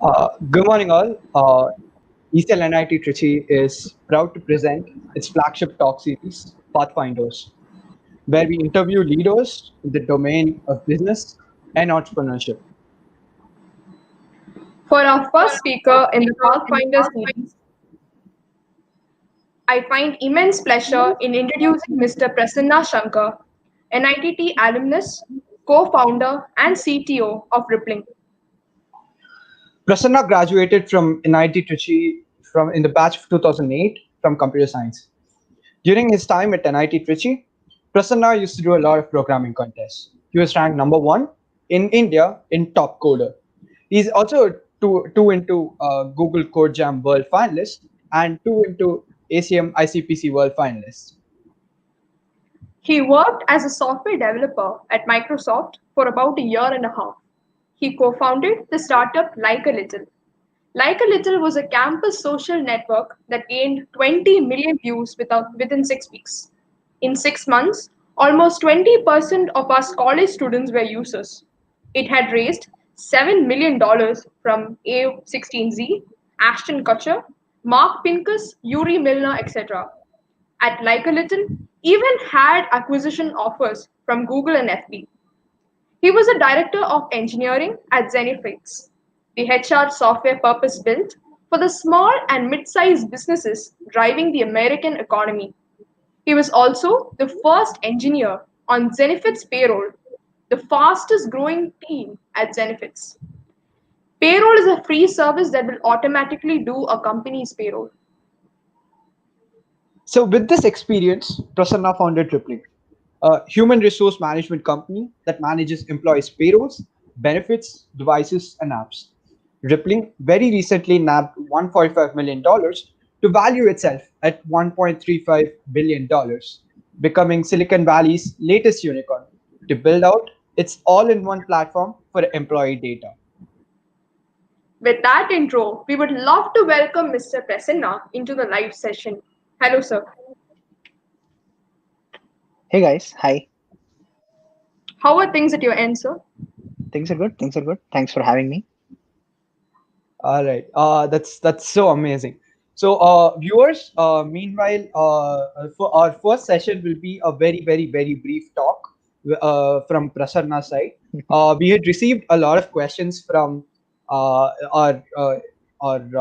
Good morning, all. ECL NIT Trichy is proud to present its flagship talk series, Pathfinders, where we interview leaders in the domain of business and entrepreneurship. For our first speaker in the Pathfinder series, I find immense pleasure in introducing Mr. Prasanna Sankar, NITT alumnus, co-founder and CTO of Rippling. Prasanna graduated from NIT Trichy in the batch of 2008 from computer science. During his time at NIT Trichy, Prasanna used to do a lot of programming contests. He was ranked number one in India in Topcoder. He's also two into Google Code Jam World finalist and two into ACM ICPC World finalist. He worked as a software developer at Microsoft for about a year and a half. He co-founded the startup Like a Little. Like a Little was a campus social network that gained 20 million views within 6 weeks. In 6 months, almost 20% of our college students were users. It had raised $7 million from A16Z, Ashton Kutcher, Mark Pincus, Yuri Milner, etc. At Like a Little, even had acquisition offers from Google and FB. He was a director of engineering at Zenefits, the HR software purpose-built for the small and mid-sized businesses driving the American economy. He was also the first engineer on Zenefits payroll, the fastest growing team at Zenefits. Payroll is a free service that will automatically do a company's payroll. So with this experience, Prasanna founded Rippling, a human resource management company that manages employees' payrolls, benefits, devices, and apps. Rippling very recently nabbed $145 million to value itself at $1.35 billion, becoming Silicon Valley's latest unicorn to build out its all-in-one platform for employee data. With that intro, we would love to welcome Mr. Prasanna into the live session. Hello, sir. Hey guys, hi. How are things at your end, sir? Things are good. Things are good. Thanks for having me. All right, that's so amazing. So, viewers, meanwhile, for our first session will be a very brief talk from Prasanna's side. We had received a lot of questions from our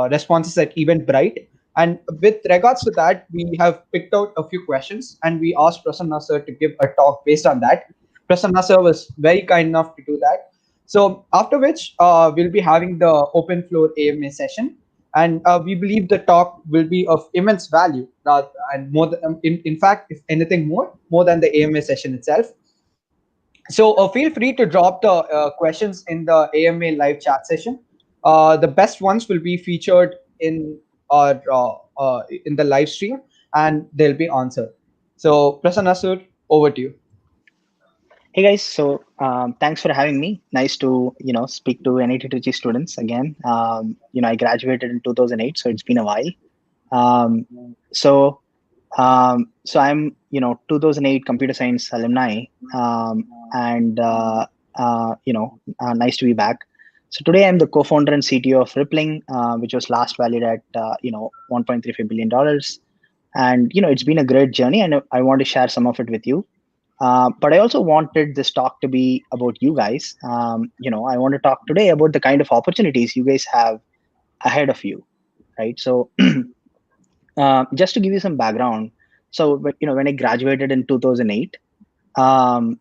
responses at Eventbrite, and with regards to that, we have picked out a few questions, and we asked Prasanna sir to give a talk based on that. Prasanna sir was very kind enough to do that. So after which we'll be having the open floor AMA session, and we believe the talk will be of immense value, and more than, in fact, if anything more than the AMA session itself. So feel free to drop the questions in the AMA live chat session. The best ones will be featured in the live stream, and they'll be answered. So Prasanna sir, over to you. Hey guys, so thanks for having me. Nice to speak to NIT Trichy students again. I graduated in 2008, so it's been a while. So I'm 2008 computer science alumni, and nice to be back. So today I'm the co-founder and CTO of Rippling, which was last valued at $1.35 billion. And it's been a great journey, and I want to share some of it with you. But I also wanted this talk to be about you guys. I want to talk today about the kind of opportunities you guys have ahead of you, right? So just to give you some background, so when I graduated in 2008, I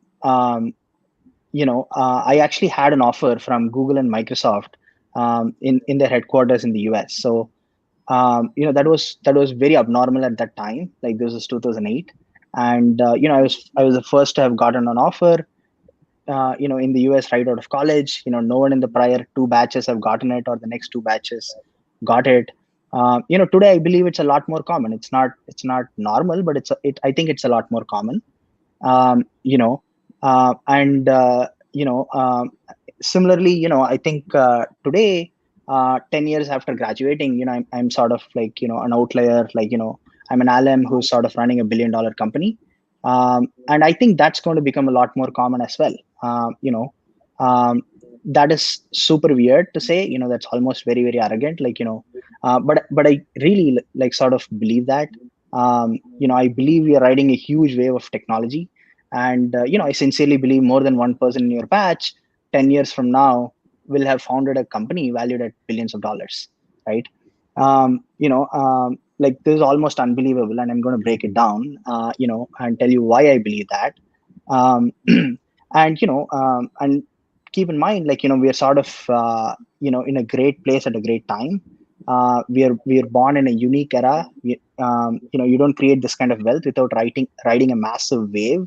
actually had an offer from Google and Microsoft in their headquarters in the US. So that was very abnormal at that time. Like this was 2008. And I was the first to have gotten an offer in the US right out of college. No one in the prior two batches have gotten it, or the next two batches got it. Today I believe it's a lot more common. It's not normal, but I think it's a lot more common. Similarly, I think today 10 years after graduating, I'm sort of like an outlier. Like I'm an alum who's sort of running $1 billion company. And I think that's going to become a lot more common as well. that is super weird to say. That's almost very, very arrogant. But I really like sort of believe that. I believe we are riding a huge wave of technology, and I sincerely believe more than one person in your batch 10 years from now will have founded a company valued at billions of dollars, right? Like, this is almost unbelievable, and I'm going to break it down, and tell you why I believe that. um, and keep in mind, like, we are sort of in a great place at a great time. We are born in a unique era. You don't create this kind of wealth without riding a massive wave.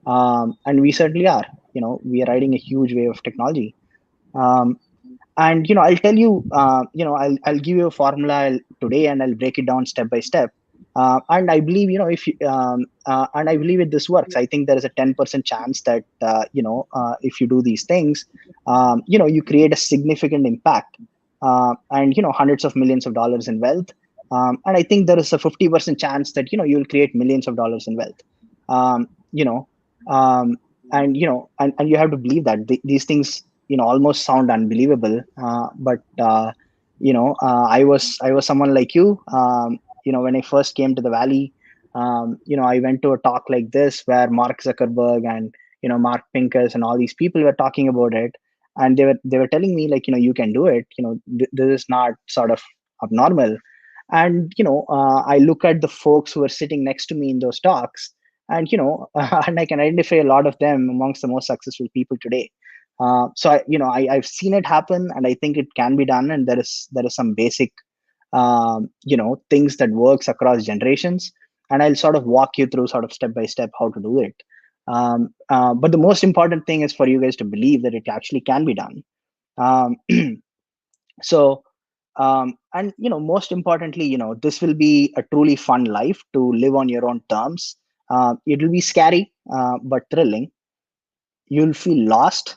And we certainly are. We are riding a huge wave of technology. um, and I'll tell you, I'll give you a formula today, and I'll break it down step by step. And I believe, if you, and I believe if this works, I think there is a 10% chance that if you do these things, you create a significant impact, and hundreds of millions of dollars in wealth. And I think there is a 50% chance that you'll create millions of dollars in wealth. um, you know um, and you have to believe that these things almost sound unbelievable. But I was someone like you. When I first came to the valley, I went to a talk like this where Mark Zuckerberg and Mark Pincus and all these people were talking about it, and they were telling me, like, you can do it. This is not sort of abnormal. And I look at the folks who are sitting next to me in those talks, and and I can identify a lot of them amongst the most successful people today. I've seen it happen, and I think it can be done. And there is some basic things that works across generations, and I'll sort of walk you through, sort of step by step, how to do it. But the most important thing is for you guys to believe that it actually can be done. um, so and most importantly, this will be a truly fun life to live on your own terms. It will be scary, but thrilling. You'll feel lost,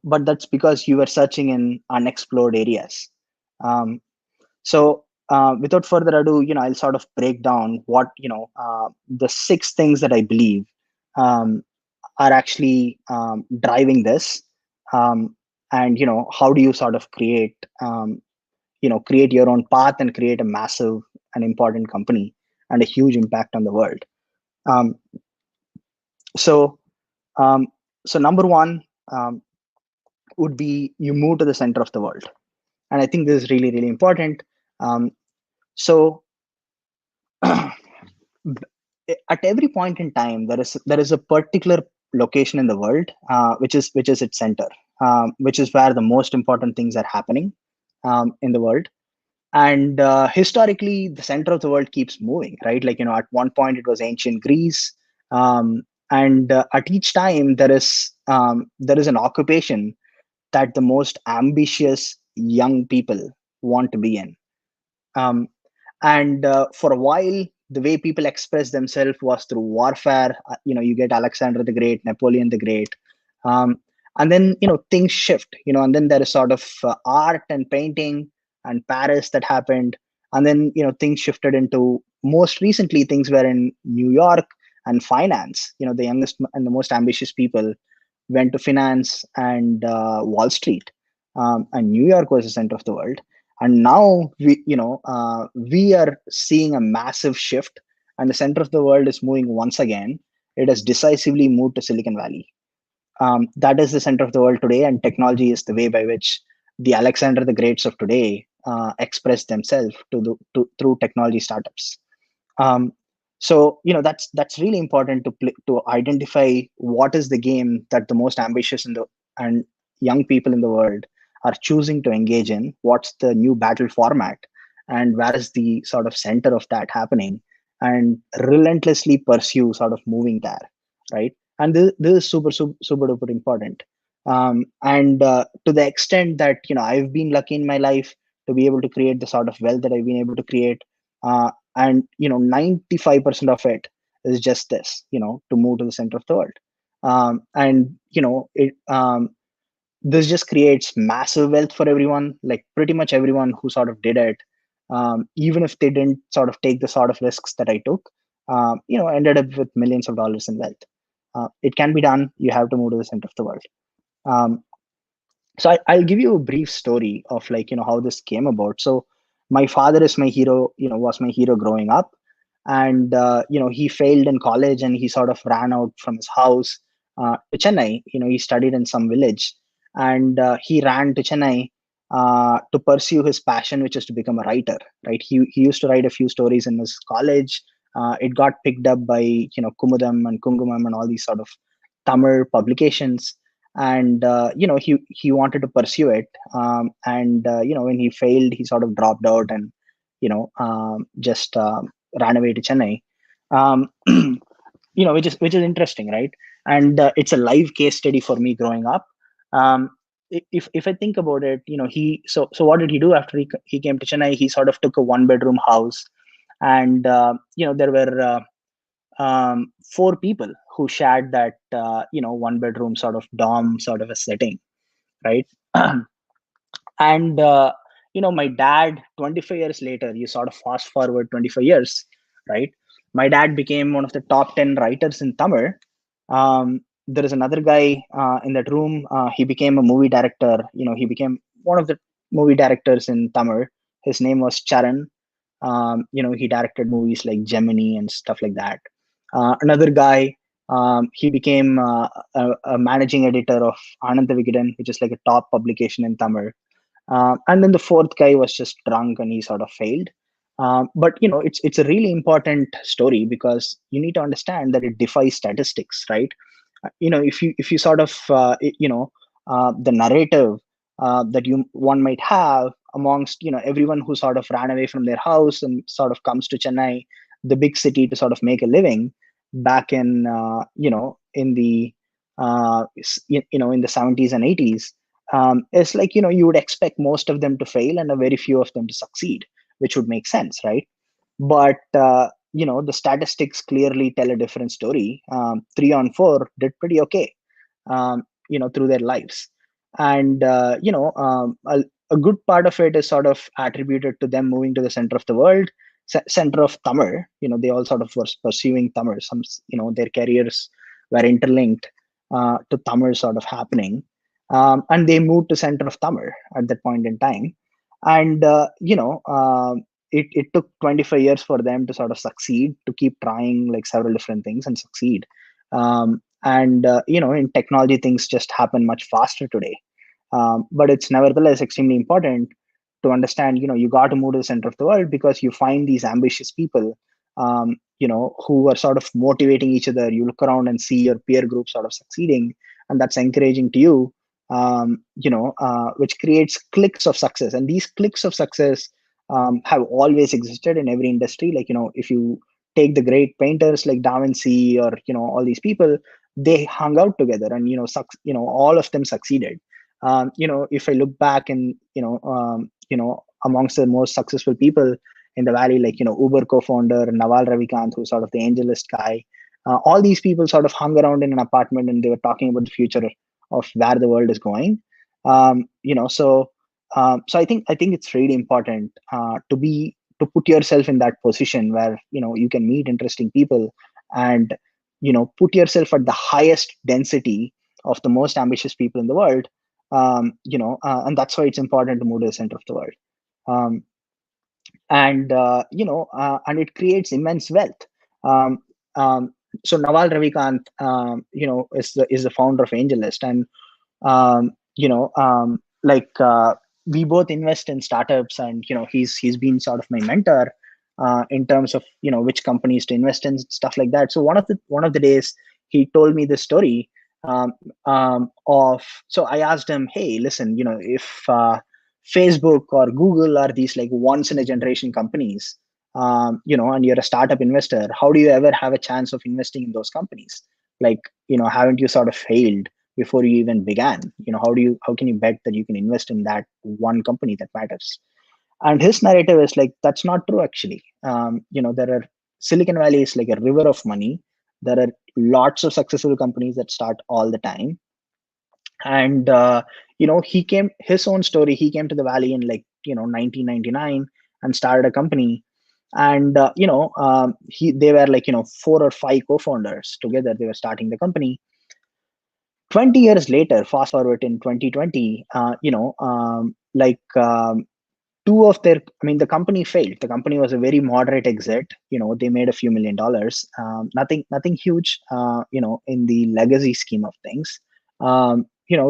but that's because you are searching in unexplored areas. Um, so without further ado, I'll sort of break down what the 6 things that I believe um, are actually driving this. And how do you sort of create your own path and create a massive and important company and a huge impact on the world. Um, so um, so number one, um, would be you move to the center of the world, and I think this is really, really important. So at every point in time, there is a particular location in the world, which is its center, which is where the most important things are happening in the world. And historically, the center of the world keeps moving, right? Like, at one point it was ancient Greece. And at each time, there is an occupation that the most ambitious young people want to be in. Um, and for a while, the way people express themselves was through warfare. You get Alexander the Great, Napoleon the Great. Um, and then things shift, and then there is sort of art and painting and Paris that happened. And then things shifted into, most recently, things were in New York and finance. The youngest and the most ambitious people went to finance and Wall Street. And New York was the center of the world. And now we are seeing a massive shift, and the center of the world is moving once again. It has decisively moved to Silicon Valley. That is the center of the world today, and technology is the way by which the Alexander the Greats of today express themselves through technology startups. That's really important to identify what is the game that the most ambitious and young people in the world are choosing to engage in. What's the new battle format, and where is the sort of center of that happening, and relentlessly pursue sort of moving there, right? And this is super, super, super duper important. And to the extent that I've been lucky in my life to be able to create the sort of wealth that I've been able to create. And 95% of it is just this, to move to the center of the world. And this just creates massive wealth for everyone. Like, pretty much everyone who sort of did it, even if they didn't sort of take the sort of risks that I took, ended up with millions of dollars in wealth. It can be done. You have to move to the center of the world. um, So I'll give you a brief story of like how this came about. So my father is my hero, was my hero growing up, and he failed in college and he sort of ran out from his house to Chennai. He studied in some village, and he ran to Chennai to pursue his passion, which is to become a writer. Right? He used to write a few stories in his college. It got picked up by Kumudam and Kungumam and all these sort of Tamil publications, and he wanted to pursue it, and when he failed he sort of dropped out and just ran away to Chennai, um, which is interesting, right? And it's a live case study for me growing up. um, if I think about it, so what did he do after he came to Chennai? He sort of took a one bedroom house, and there were four people who shared that one bedroom sort of dorm sort of a setting, right? And my dad, 25 years later, you sort of fast forward 25 years, right? My dad became one of the top 10 writers in Tamil. There is another guy in that room. He became a movie director. He became one of the movie directors in Tamil. His name was Charan. He directed movies like Gemini and stuff like that. Another guy, he became a managing editor of Ananda Vigadan, which is like a top publication in Tamil. And then the fourth guy was just drunk and he sort of failed. But it's a really important story because you need to understand that it defies statistics, right? If you sort of the narrative that you one might have amongst everyone who sort of ran away from their house and sort of comes to Chennai, the big city, to sort of make a living back in in the in the 70s and 80s. It's like you would expect most of them to fail and a very few of them to succeed, which would make sense, right? But the statistics clearly tell a different story. 3 on 4 did pretty okay, through their lives, and a good part of it is sort of attributed to them moving to the center of the world, center of Tamil. They all sort of were pursuing Tamil. Some, their careers were interlinked to Tamil sort of happening, and they moved to center of Tamil at that point in time, and it took 25 years for them to sort of succeed, to keep trying like several different things and succeed. And in technology, things just happen much faster today. But it's nevertheless extremely important to understand, you got to move to the center of the world because you find these ambitious people, who are sort of motivating each other. You look around and see your peer group sort of succeeding, and that's encouraging to you, which creates cliques of success. And these cliques of success have always existed in every industry. Like, if you take the great painters like Da Vinci or, all these people, they hung out together and, all of them succeeded. If I look back and, amongst the most successful people in the valley, like, Uber co-founder Naval Ravikant, who's sort of the AngelList guy, all these people sort of hung around in an apartment and they were talking about the future of where the world is going. So I think it's really important to put yourself in that position where you can meet interesting people and put yourself at the highest density of the most ambitious people in the world. And that's why it's important to move to the center of the world. Um, and it creates immense wealth. Um, um, so Naval Ravikant, is the founder of AngelList, and like we both invest in startups, and he's been sort of my mentor in terms of which companies to invest in, stuff like that. So one of the days he told me this story, of so I asked him, hey, listen, if Facebook or Google are these like once in a generation companies, and you're a startup investor, how do you ever have a chance of investing in those companies? Like, haven't you sort of failed before you even began? How can you bet that you can invest in that one company that matters? And his narrative is like, that's not true, actually. There are Silicon Valley is like a river of money. There are lots of successful companies that start all the time. And his own story, he came to the valley in like 1999 and started a company. And they were like 4 or 5 co-founders together. They were starting the company. 20 years later, fast forward in 2020, two of their, I mean, the company failed. The company was a very moderate exit. They made a few $1 million, nothing huge, in the legacy scheme of things. It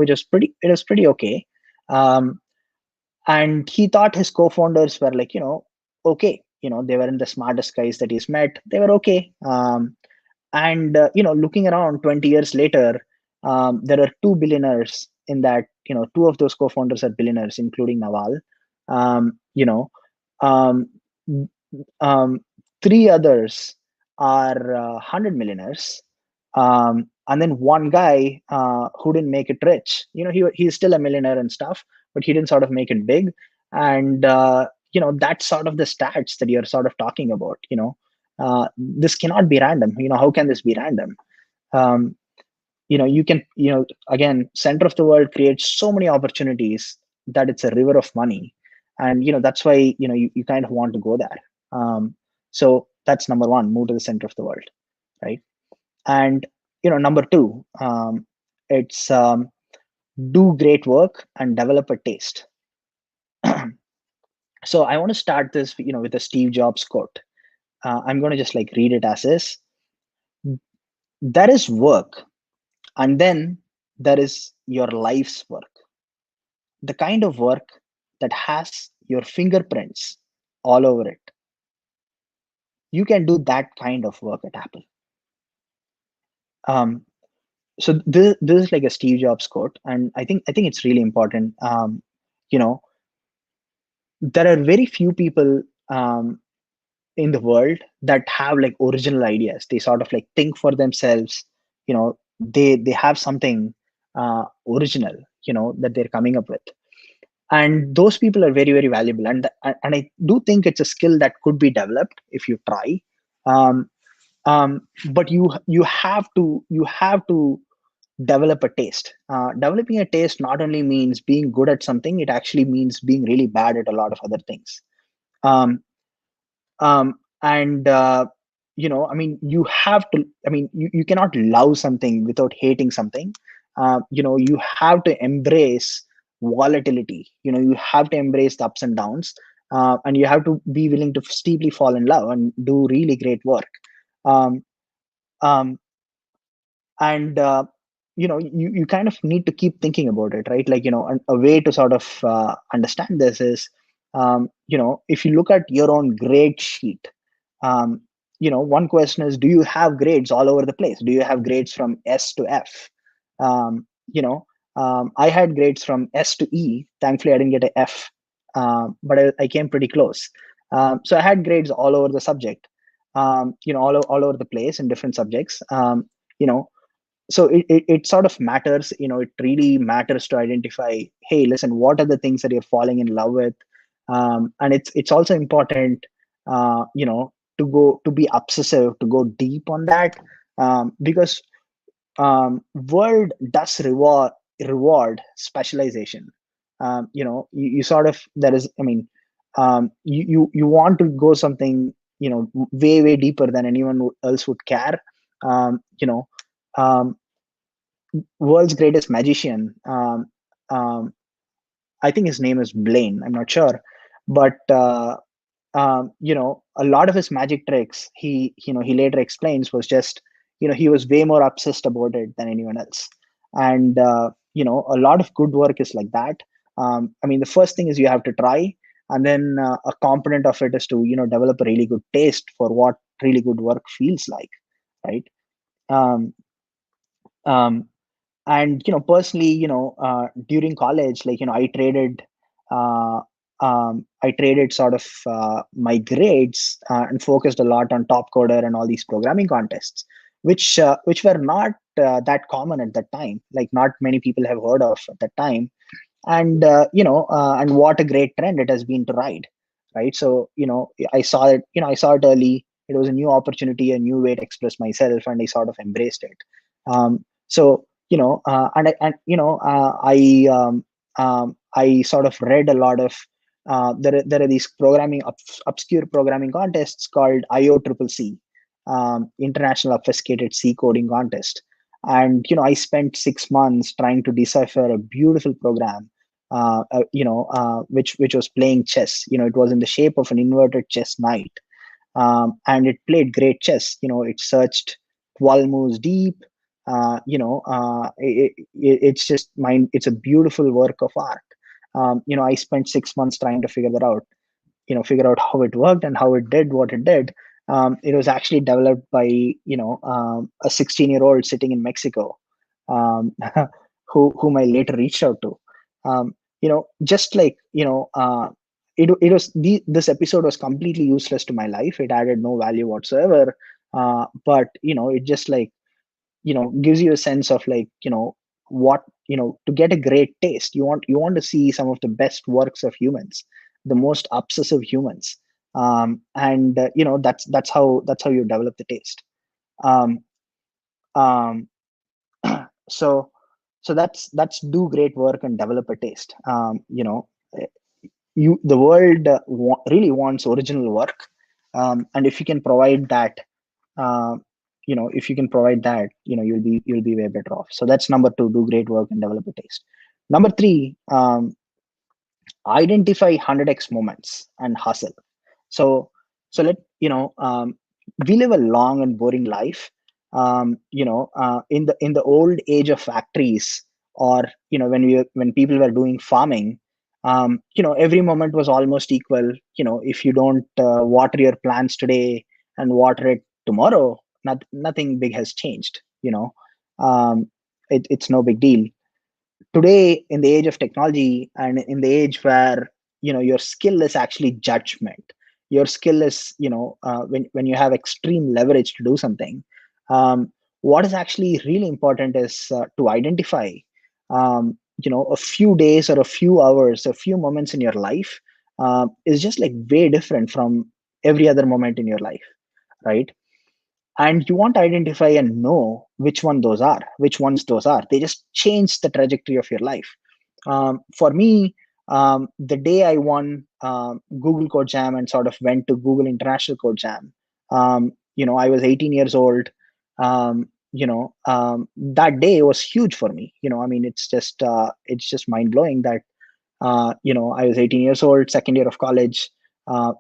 was pretty okay. And he thought his co-founders were like, okay, they weren't the smartest guys that he's met. They were okay. And looking around 20 years later, there are two billionaires in that. Two of those co-founders are billionaires, including Naval. um, you know um, um, Three others are 100 millionaires, and then one guy who didn't make it rich. He's still a millionaire and stuff, but he didn't sort of make it big. And that's sort of the stats that you're sort of talking about. This cannot be random. How can this be random? um, you can, again, center of the world creates so many opportunities that it's a river of money. And that's why you kind of want to go there. So that's number one, move to the center of the world, right? And number two, it's do great work and develop a taste. So I want to start this with a Steve Jobs quote. I'm going to just like read it as is. There is work, and then there is your life's work, the kind of work that has your fingerprints all over it. You can do that kind of work at Apple. So this is like a Steve Jobs quote, and I think it's really important. You know, there are very few people in the world that have like original ideas. They sort of like think for themselves. They have something original, that they're coming up with. And those people are very, very valuable. And I do think it's a skill that could be developed if you try. Um, but you have to develop a taste. Developing a taste not only means being good at something, it actually means being really bad at a lot of other things. Um, and I mean, you have to, I mean, you cannot love something without hating something. You have to embrace volatility. You have to embrace the ups and downs, and you have to be willing to steeply fall in love and do really great work. um, um, and you kind of need to keep thinking about it, right? Like, a way to sort of understand this is, if you look at your own grade sheet, um, one question is, do you have grades all over the place? Do you have grades from S to F? um, you know I had grades from S to E. Thankfully I didn't get a F, but I came pretty close. So I had grades all over the subject, all over the place in different subjects. You know so it sort of matters. It really matters to identify, hey, listen, what are the things that you're falling in love with? And it's also important, to be obsessive, to go deep on that, because world does reward specialization. You sort of, there is, I mean, you want to go something, way deeper than anyone else would care. um, you know um, World's greatest magician, um, I think his name is Blaine, I'm not sure, but a lot of his magic tricks, he later explains, was just, he was way more obsessed about it than anyone else. And a lot of good work is like that. I mean, the first thing is you have to try, and then a component of it is to develop a really good taste for what really good work feels like, right? um, um, and personally, during college, like, uh, I traded sort of my grades, and focused a lot on Topcoder and all these programming contests, which were not that common at that time. Like, not many people have heard of at that time. And and what a great trend it has been to ride, right? So I saw it early. It was a new opportunity, a new way to express myself, and I sort of embraced it. So I sort of read a lot of, there are these obscure programming contests called IOCCC, International Obfuscated C Coding Contest. And I spent 6 months trying to decipher a beautiful program, which was playing chess. It was in the shape of an inverted chess knight, and it played great chess. It searched 12 moves deep. It's just mind. It's a beautiful work of art. I spent 6 months trying to figure that out. Figure out how it worked and how it did what it did. It was actually developed by a 16-year-old sitting in Mexico, um, whom I later reached out to. Just like this episode was completely useless to my life. It added no value whatsoever. But it just like gives you a sense of like what to get a great taste. You want to see some of the best works of humans, the most obsessive humans, and that's how you develop the taste. um, um, so that's do great work and develop a taste. The world really wants original work, and if you can provide that, uh, if you can provide that, you'll be way better off. So that's number two: do great work and develop a taste. Number three, identify 100x moments and hustle. So so let we live a long and boring life. In the old age of factories, or when people were doing farming, every moment was almost equal. If you don't water your plants today and water it tomorrow, nothing big has changed. um, it's no big deal. Today, in the age of technology, and in the age where your skill is actually judgment, your skill is when you have extreme leverage to do something, what is actually really important is to identify a few days or a few hours, a few moments in your life is just like way different from every other moment in your life, right? And you want to identify and know which ones those are. They just change the trajectory of your life. For me, the day I won Google Code Jam and sort of went to Google International Code Jam, I was 18 years old. That day was huge for me. I mean, it's just mind blowing that I was 18 years old, second year of college,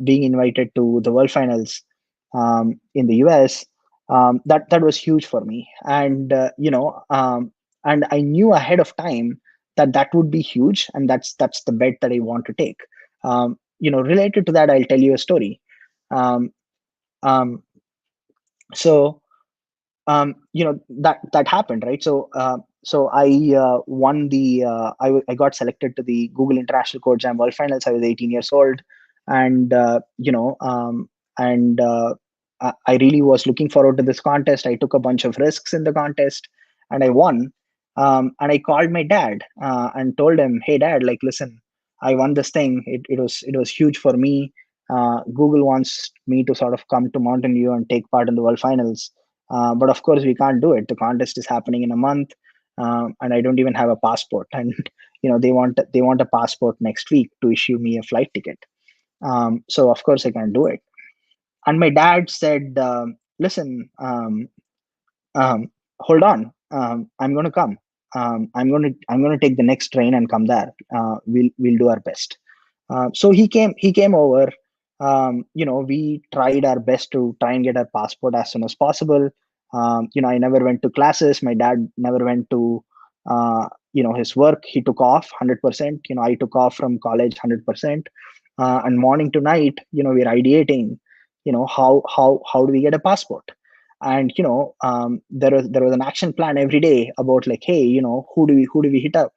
being invited to the World Finals in the US. That was huge for me, and I knew ahead of time that would be huge, and that's the bet that I want to take. Related to that, I'll tell you a story. Um, um, so that happened, right? So I won I got selected to the Google International Code Jam World Finals. I was 18 years old, and and I really was looking forward to this contest. I took a bunch of risks in the contest, and I won. And I called my dad and told him, "Hey, Dad, like, listen, I won this thing. It was huge for me. Google wants me to sort of come to Mountain View and take part in the World Finals, but of course we can't do it. The contest is happening in a month, and I don't even have a passport. And they want a passport next week to issue me a flight ticket. So of course I can't do it." And my dad said, "Listen, hold on. I'm going to come. I'm going to take the next train and come there. We'll do our best." So he came over. We tried our best to try and get our passport as soon as possible. I never went to classes. My dad never went to his work. He took off 100%. I took off from college 100%. And morning to night, we're ideating. How do we get a passport? And there was an action plan every day about like, hey, who do we hit up?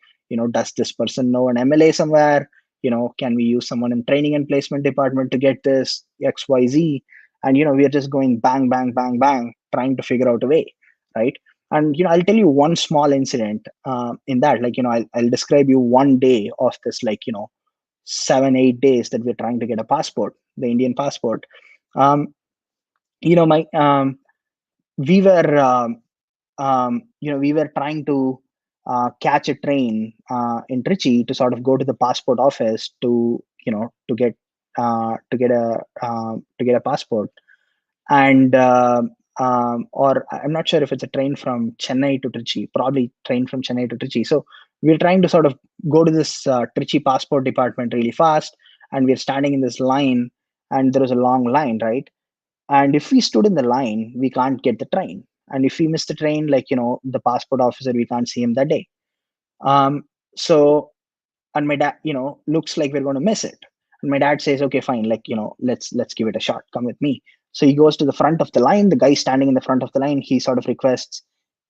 Does this person know an MLA somewhere? Can we use someone in training and placement department to get this XYZ? And we are just going bang bang bang bang, trying to figure out a way, right? And I'll tell you one small incident in that. Like, I'll describe you one day of this, like, 7-8 days that we're trying to get a passport, the Indian passport. um, my we were we were trying to catch a train in Trichy to sort of go to the passport office to to get to get a passport. And or I'm not sure if it's a train from Chennai to Trichy, probably train from Chennai to Trichy. So we're trying to sort of go to this Trichy passport department really fast, and we're standing in this line, and there is a long line, right? And if we stood in the line, we can't get the train. And if we miss the train, like, the passport officer, we can't see him that day. So, and my dad, looks like we're going to miss it. And my dad says, okay, fine, like, let's give it a shot. Come with me. So he goes to the front of the line. The guy standing in the front of the line, he sort of requests,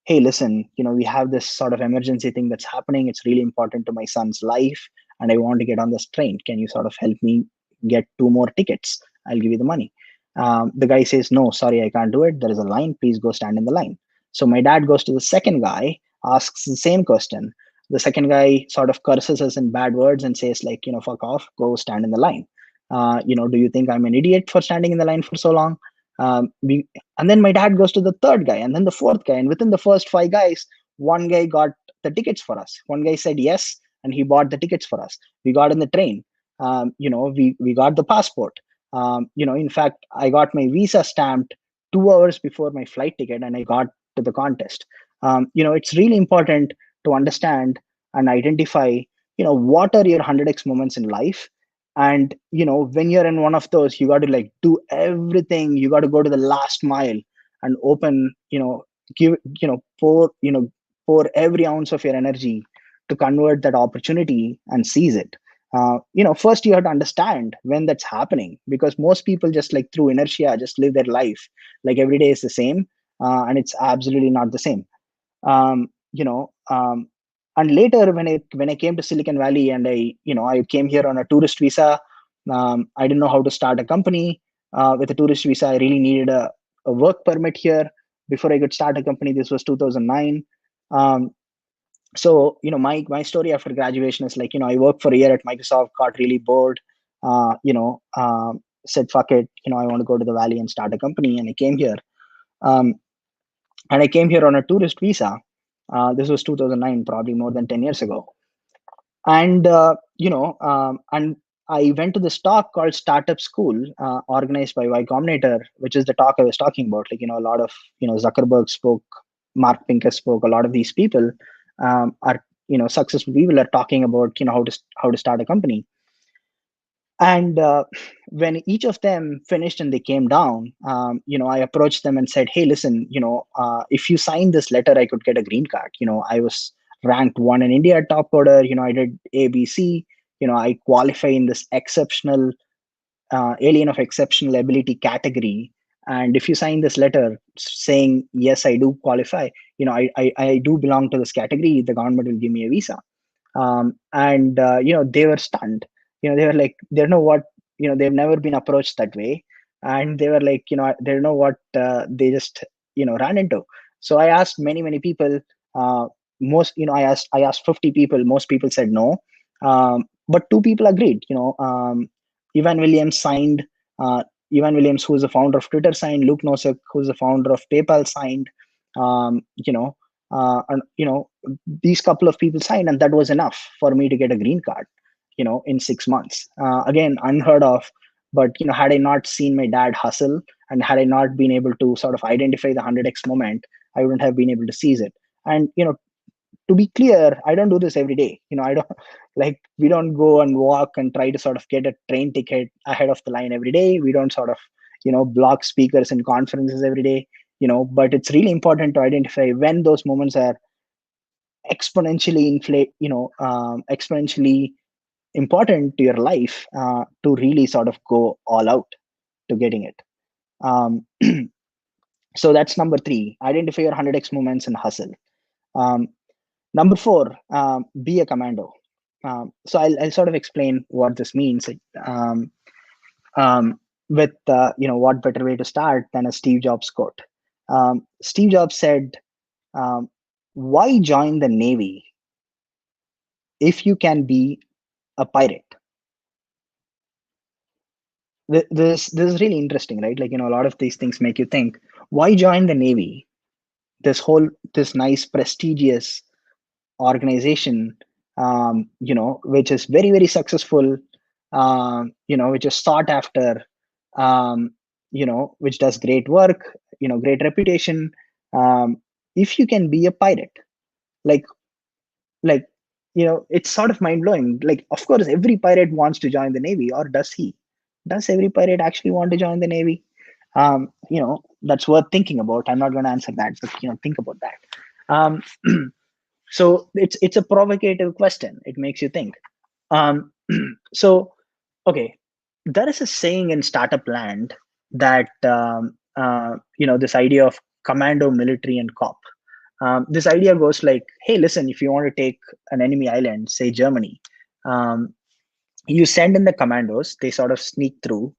hey, listen, we have this sort of emergency thing that's happening. It's really important to my son's life, and I want to get on this train. Can you sort of help me get 2 more tickets? I'll give you the money. The guy says, no, sorry, I can't do it. There is a line. Please go stand in the line. So my dad goes to the second guy, asks the same question. The second guy sort of curses us in bad words and says, like, fuck off, go stand in the line. Do you think I'm an idiot for standing in the line for so long? And then my dad goes to the third guy, and then the fourth guy. And within the first 5 guys, one guy got the tickets for us. One guy said yes, and he bought the tickets for us. We got in the train. We got the passport. In fact, I got my visa stamped 2 hours before my flight ticket, and I got to the contest. It's really important to understand and identify, what are your 100x moments in life. And when you're in one of those, you got to like do everything. You got to go to the last mile and open, give, pour every ounce of your energy to convert that opportunity and seize it. First you have to understand when that's happening, because most people just like through inertia just live their life like every day is the same, and it's absolutely not the same. um, you know um, and later when I came to Silicon Valley, and I came here on a tourist visa. I didn't know how to start a company with a tourist visa. I really needed a work permit here before I could start a company. This was 2009. So my story after graduation is like, I worked for a year at Microsoft, got really bored, said fuck it, I want to go to the Valley and start a company, and I came here. um, and I came here on a tourist visa. This was 2009, probably more than 10 years ago. And and I went to this talk called Startup School, organized by Y Combinator, which is the talk I was talking about. Like, a lot of Zuckerberg spoke, Mark Pinker spoke. A lot of these people are successful people are talking about how to start a company. And when each of them finished and they came down, I approached them and said, hey, listen, if you sign this letter, I could get a green card. I was ranked 1 in India at Topcoder. I did ABC. I qualify in this exceptional alien of exceptional ability category. And if you sign this letter saying, yes, I do qualify, I do belong to this category, the government will give me a visa. And they were stunned. They were like, they don't know what, they've never been approached that way. And they were like, they don't know what they just ran into. So I asked many people. Most I asked 50 people. Most people said no, but 2 people agreed. Evan Williams signed. Evan Williams, who is the founder of Twitter, signed. Luke Nosek, who is the founder of PayPal, signed. And these couple of people signed, and that was enough for me to get a green card in 6 months. Again, unheard of. But had I not seen my dad hustle, and had I not been able to sort of identify the 100x moment, I wouldn't have been able to seize it. And to be clear, I don't do this every day. I don't like, we don't go and walk and try to sort of get a train ticket ahead of the line every day. We don't sort of block speakers in conferences every day. But it's really important to identify when those moments are exponentially important to your life, to really sort of go all out to getting it. So that's number 3: identify your 100x moments and hustle. Number 4, be a commando. So I'll sort of explain what this means. With what better way to start than a Steve Jobs quote. Steve Jobs said, why join the Navy if you can be a pirate? This is really interesting, right? Like, a lot of these things make you think, why join the Navy, this nice prestigious organization, which is very, very successful, which is sought after, which does great work, great reputation. If you can be a pirate, like like it's sort of mind blowing. Like, of course, every pirate wants to join the navy, or does he? Does every pirate actually want to join the navy? That's worth thinking about. I'm not going to answer that, but think about that. So it's a provocative question. It makes you think. So okay, there is a saying in startup land that this idea of commando, military, and cop. This idea goes like, hey, listen, if you want to take an enemy island, say Germany, um, you send in the commandos. They sort of sneak through.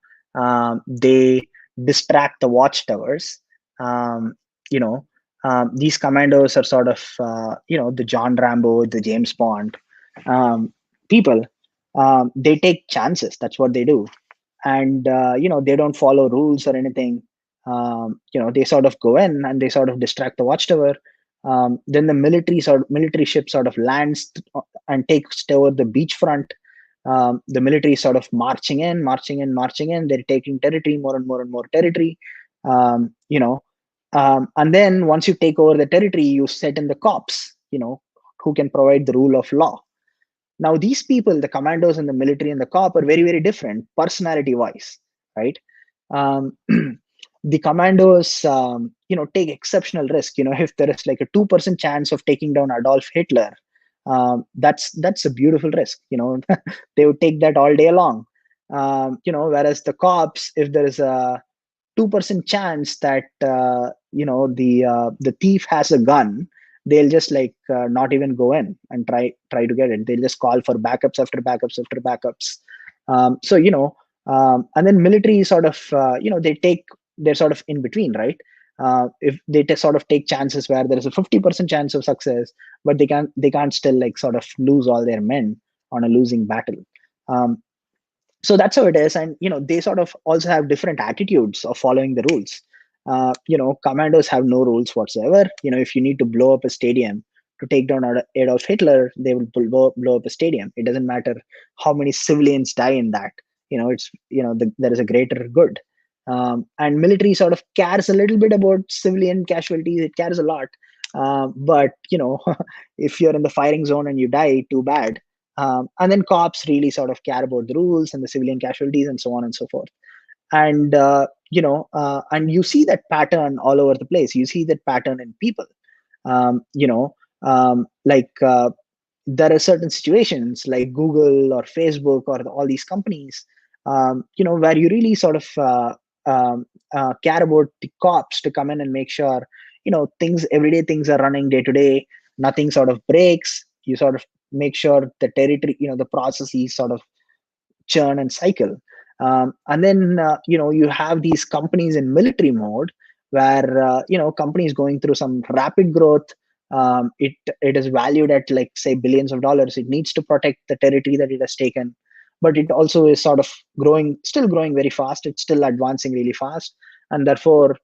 They distract the watchtowers. Um, you know, these commandos are sort of the John Rambo, the James Bond people. They take chances. That's what they do, and they don't follow rules or anything. They sort of go in and they sort of distract the watchtower. Then the military ship sort of lands and takes over the beachfront. The military is sort of marching in, marching in, marching in. They're taking territory, more and more and more territory. And then once you take over the territory, you set in the cops, who can provide the rule of law. Now, these people, the commandos and the military and the cop, are very, very different personality-wise, right? The commandos, take exceptional risk. If there is like a 2% chance of taking down Adolf Hitler, that's a beautiful risk. They would take that all day long. Whereas the cops, if there is a 2% chance that the thief has a gun, they'll just not even go in and try to get it. They'll just call for backups after backups after backups. And then military sort of they're sort of in between, right? If they sort of take chances where there is a 50% chance of success, but they can't still sort of lose all their men on a losing battle. So that's how it is. And they sort of also have different attitudes of following the rules. Commandos have no rules whatsoever. If you need to blow up a stadium to take down Adolf Hitler, they will blow up a stadium. It doesn't matter how many civilians die in that. There is a greater good. And military sort of cares a little bit about civilian casualties. It cares a lot. But if you're in the firing zone and you die, too bad. And then cops really sort of care about the rules and the civilian casualties and so on and so forth. And and you see that pattern all over the place. You see that pattern in people. There are certain situations like Google or Facebook or all these companies, where you really sort of care about the cops to come in and make sure everyday things are running day to day. Nothing sort of breaks. You sort of make sure the territory, the processes sort of churn and cycle. And then you have these companies in military mode where companies going through some rapid growth. It is valued at say billions of dollars. It needs to protect the territory that it has taken, but it also is sort of still growing very fast. It's still advancing really fast, and therefore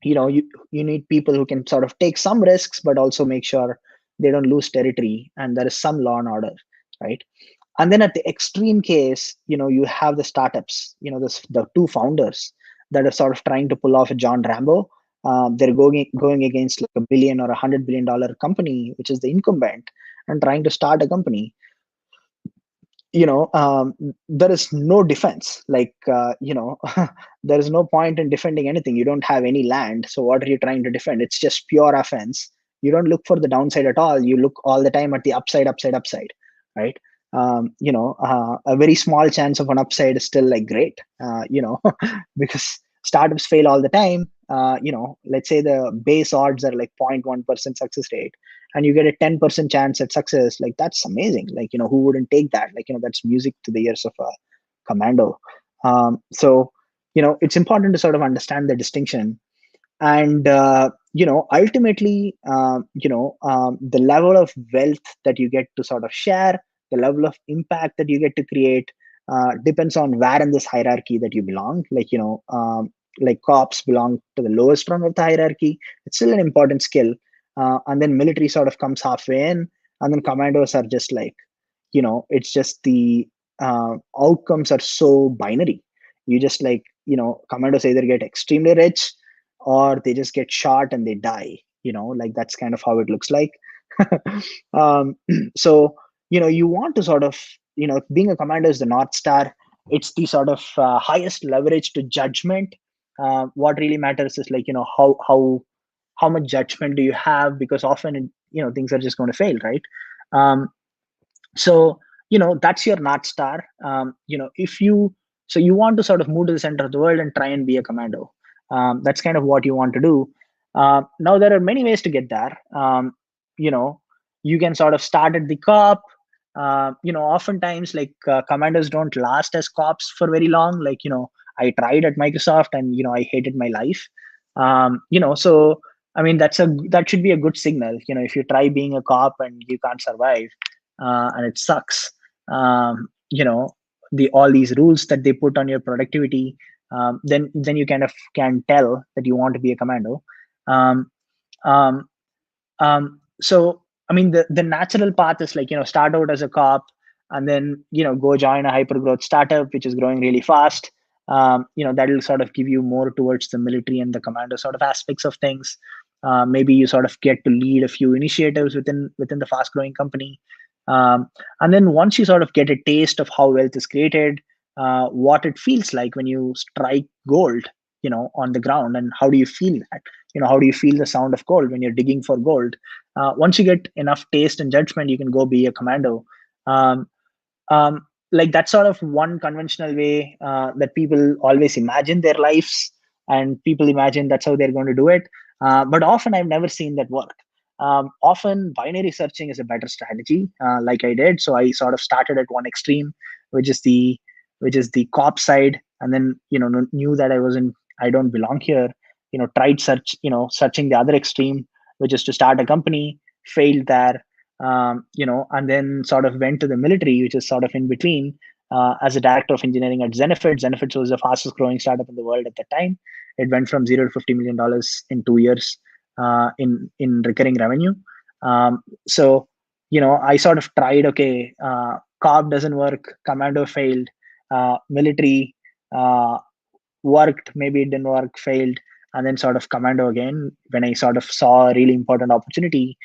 you need people who can sort of take some risks but also make sure they don't lose territory and there is some law and order, right? And then at the extreme case, you have the startups, the two founders that are sort of trying to pull off a John Rambo. They're going against like $1 billion or $100 billion company, which is the incumbent, and trying to start a company. There is no defense. There is no point in defending anything. You don't have any land, so what are you trying to defend? It's just pure offense. You don't look for the downside at all. You look all the time at the upside, right? A very small chance of an upside is still great, because startups fail all the time. Let's say the base odds are 0.1% success rate, and you get a 10% chance at success. That's amazing. Who wouldn't take that? That's music to the ears of a commando. So it's important to sort of understand the distinction. And ultimately, the level of wealth that you get to sort of share, the level of impact that you get to create, depends on where in this hierarchy that you belong. Cops belong to the lowest rung of the hierarchy. It's still an important skill. And then military sort of comes halfway in, and then commandos are just it's just the outcomes are so binary. You just commandos either get extremely rich or they just get shot and they die. Like that's kind of how it looks like. um, so you want to sort of, being a commander is the North Star. It's the sort of highest leverage to judgment. What really matters is like, how much judgment do you have, because often things are just going to fail, right? So that's your North Star. If you so you want to sort of move to the center of the world and try and be a commando. That's kind of what you want to do. Now there are many ways to get there. you know you can sort of start at the cop. Oftentimes, like, commandos don't last as cops for very long. Like, I tried at Microsoft and I hated my life. So I mean, that should be a good signal. If you try being a cop and you can't survive, and it sucks. The all these rules that they put on your productivity, then you kind of can tell that you want to be a commando. Um, um, so I mean, the natural path is like, start out as a cop, and then go join a hyper growth startup which is growing really fast. That'll sort of give you more towards the military and the commando sort of aspects of things. Maybe you sort of get to lead a few initiatives within the fast growing company. And then once you sort of get a taste of how wealth is created, what it feels like when you strike gold on the ground, and how do you feel that, how do you feel the sound of gold when you're digging for gold. Once you get enough taste and judgment, you can go be a commando. um, like, that's sort of one conventional way that people always imagine their lives, and people imagine that's how they're going to do it. But often I've never seen that work. Often binary searching is a better strategy, like I did. So I sort of started at one extreme, which is the cop side, and then knew that I don't belong here. Tried searching the other extreme, which is to start a company, failed there. And then sort of went to the military, which is sort of in between, as a director of engineering at Zenefits. Zenefits was the fastest growing startup in the world at the time. It went from $0 to $50 million in 2 years, in recurring revenue. So, I sort of tried, okay, COB doesn't work, Commando failed, military worked, maybe it didn't work, failed, and then sort of Commando again when I sort of saw a really important opportunity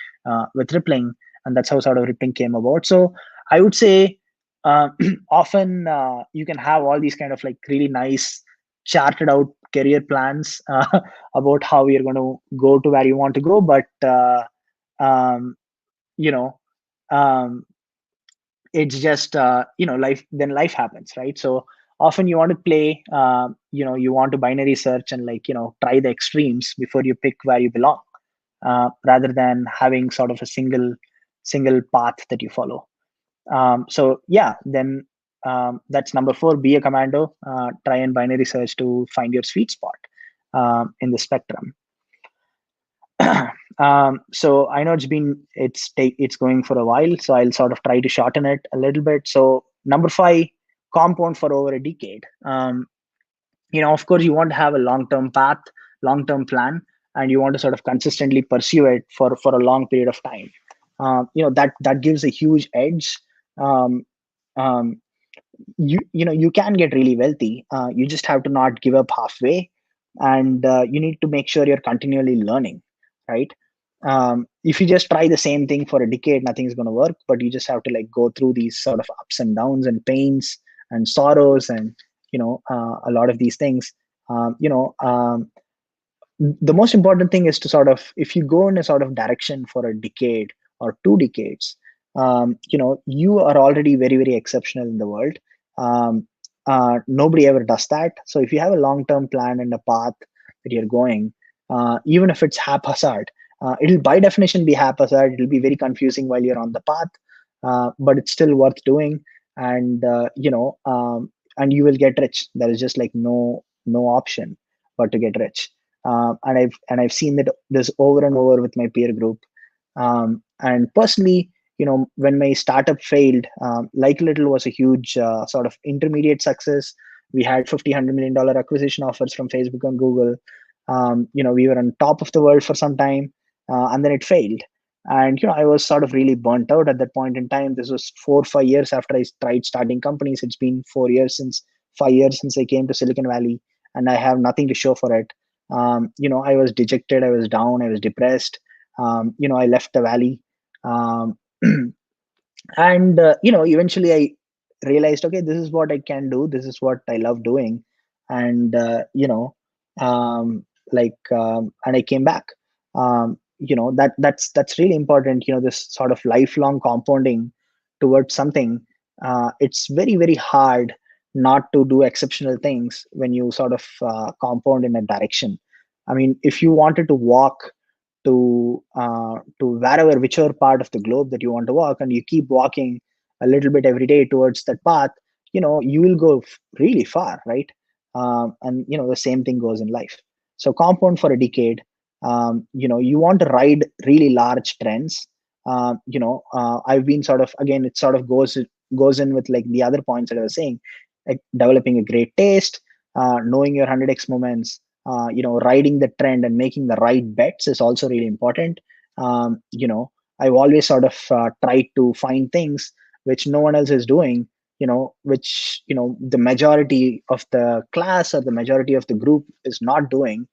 with Rippling, and that's how sort of Rippling came about. So I would say, often you can have all these kind of like really nice charted out career plans about how you're going to go to where you want to go, but um, you know um, it's just life. Then life happens, right? So often you want to play, you want to binary search and, like, try the extremes before you pick where you belong, rather than having sort of a single path that you follow. So yeah, then that's number 4: be a commando. Try and binary search to find your sweet spot in the spectrum. So I know it's going for a while, so I'll sort of try to shorten it a little bit. So number 5: compound for over a decade. Of course, you want to have a long-term path, long-term plan, and you want to sort of consistently pursue it for a long period of time. That gives a huge edge. Um, um, you can get really wealthy. You just have to not give up halfway, and you need to make sure you're continually learning, right? If you just try the same thing for a decade, nothing's going to work. But you just have to, like, go through these sort of ups and downs and pains and sorrows, and a lot of these things. The most important thing is to sort of, if you go in a sort of direction for a decade or 2 decades, you are already very, very exceptional in the world. Nobody ever does that. So if you have a long-term plan and a path that you're going, even if it's haphazard, it'll by definition be haphazard. It'll be very confusing while you're on the path, but it's still worth doing. And and you will get rich. There is just like no option but to get rich. And I've seen that this over and over with my peer group. And personally, when my startup failed, Like Little was a huge sort of intermediate success. We had $50-100 million acquisition offers from Facebook and Google. We were on top of the world for some time, and then it failed. And I was sort of really burnt out at that point in time. This was 4 or 5 years after I tried starting companies. It's been 5 years since I came to Silicon Valley, and I have nothing to show for it. I was dejected, I was down, I was depressed. I left the valley. um, and eventually I realized, okay, this is what I can do, this is what I love doing. And and I came back. That's really important, this sort of lifelong compounding towards something. It's very, very hard not to do exceptional things when you sort of compound in a direction. I mean, if you wanted to walk to wherever, whichever part of the globe that you want to walk, and you keep walking a little bit every day towards that path, you will go really far, right? And the same thing goes in life. So compound for a decade. You want to ride really large trends. I've been sort of, again, it sort of goes in with like the other points that I was saying, like developing a great taste, knowing your 100x moments, riding the trend and making the right bets is also really important. I've always sort of tried to find things which no one else is doing, which the majority of the class or the majority of the group is not doing.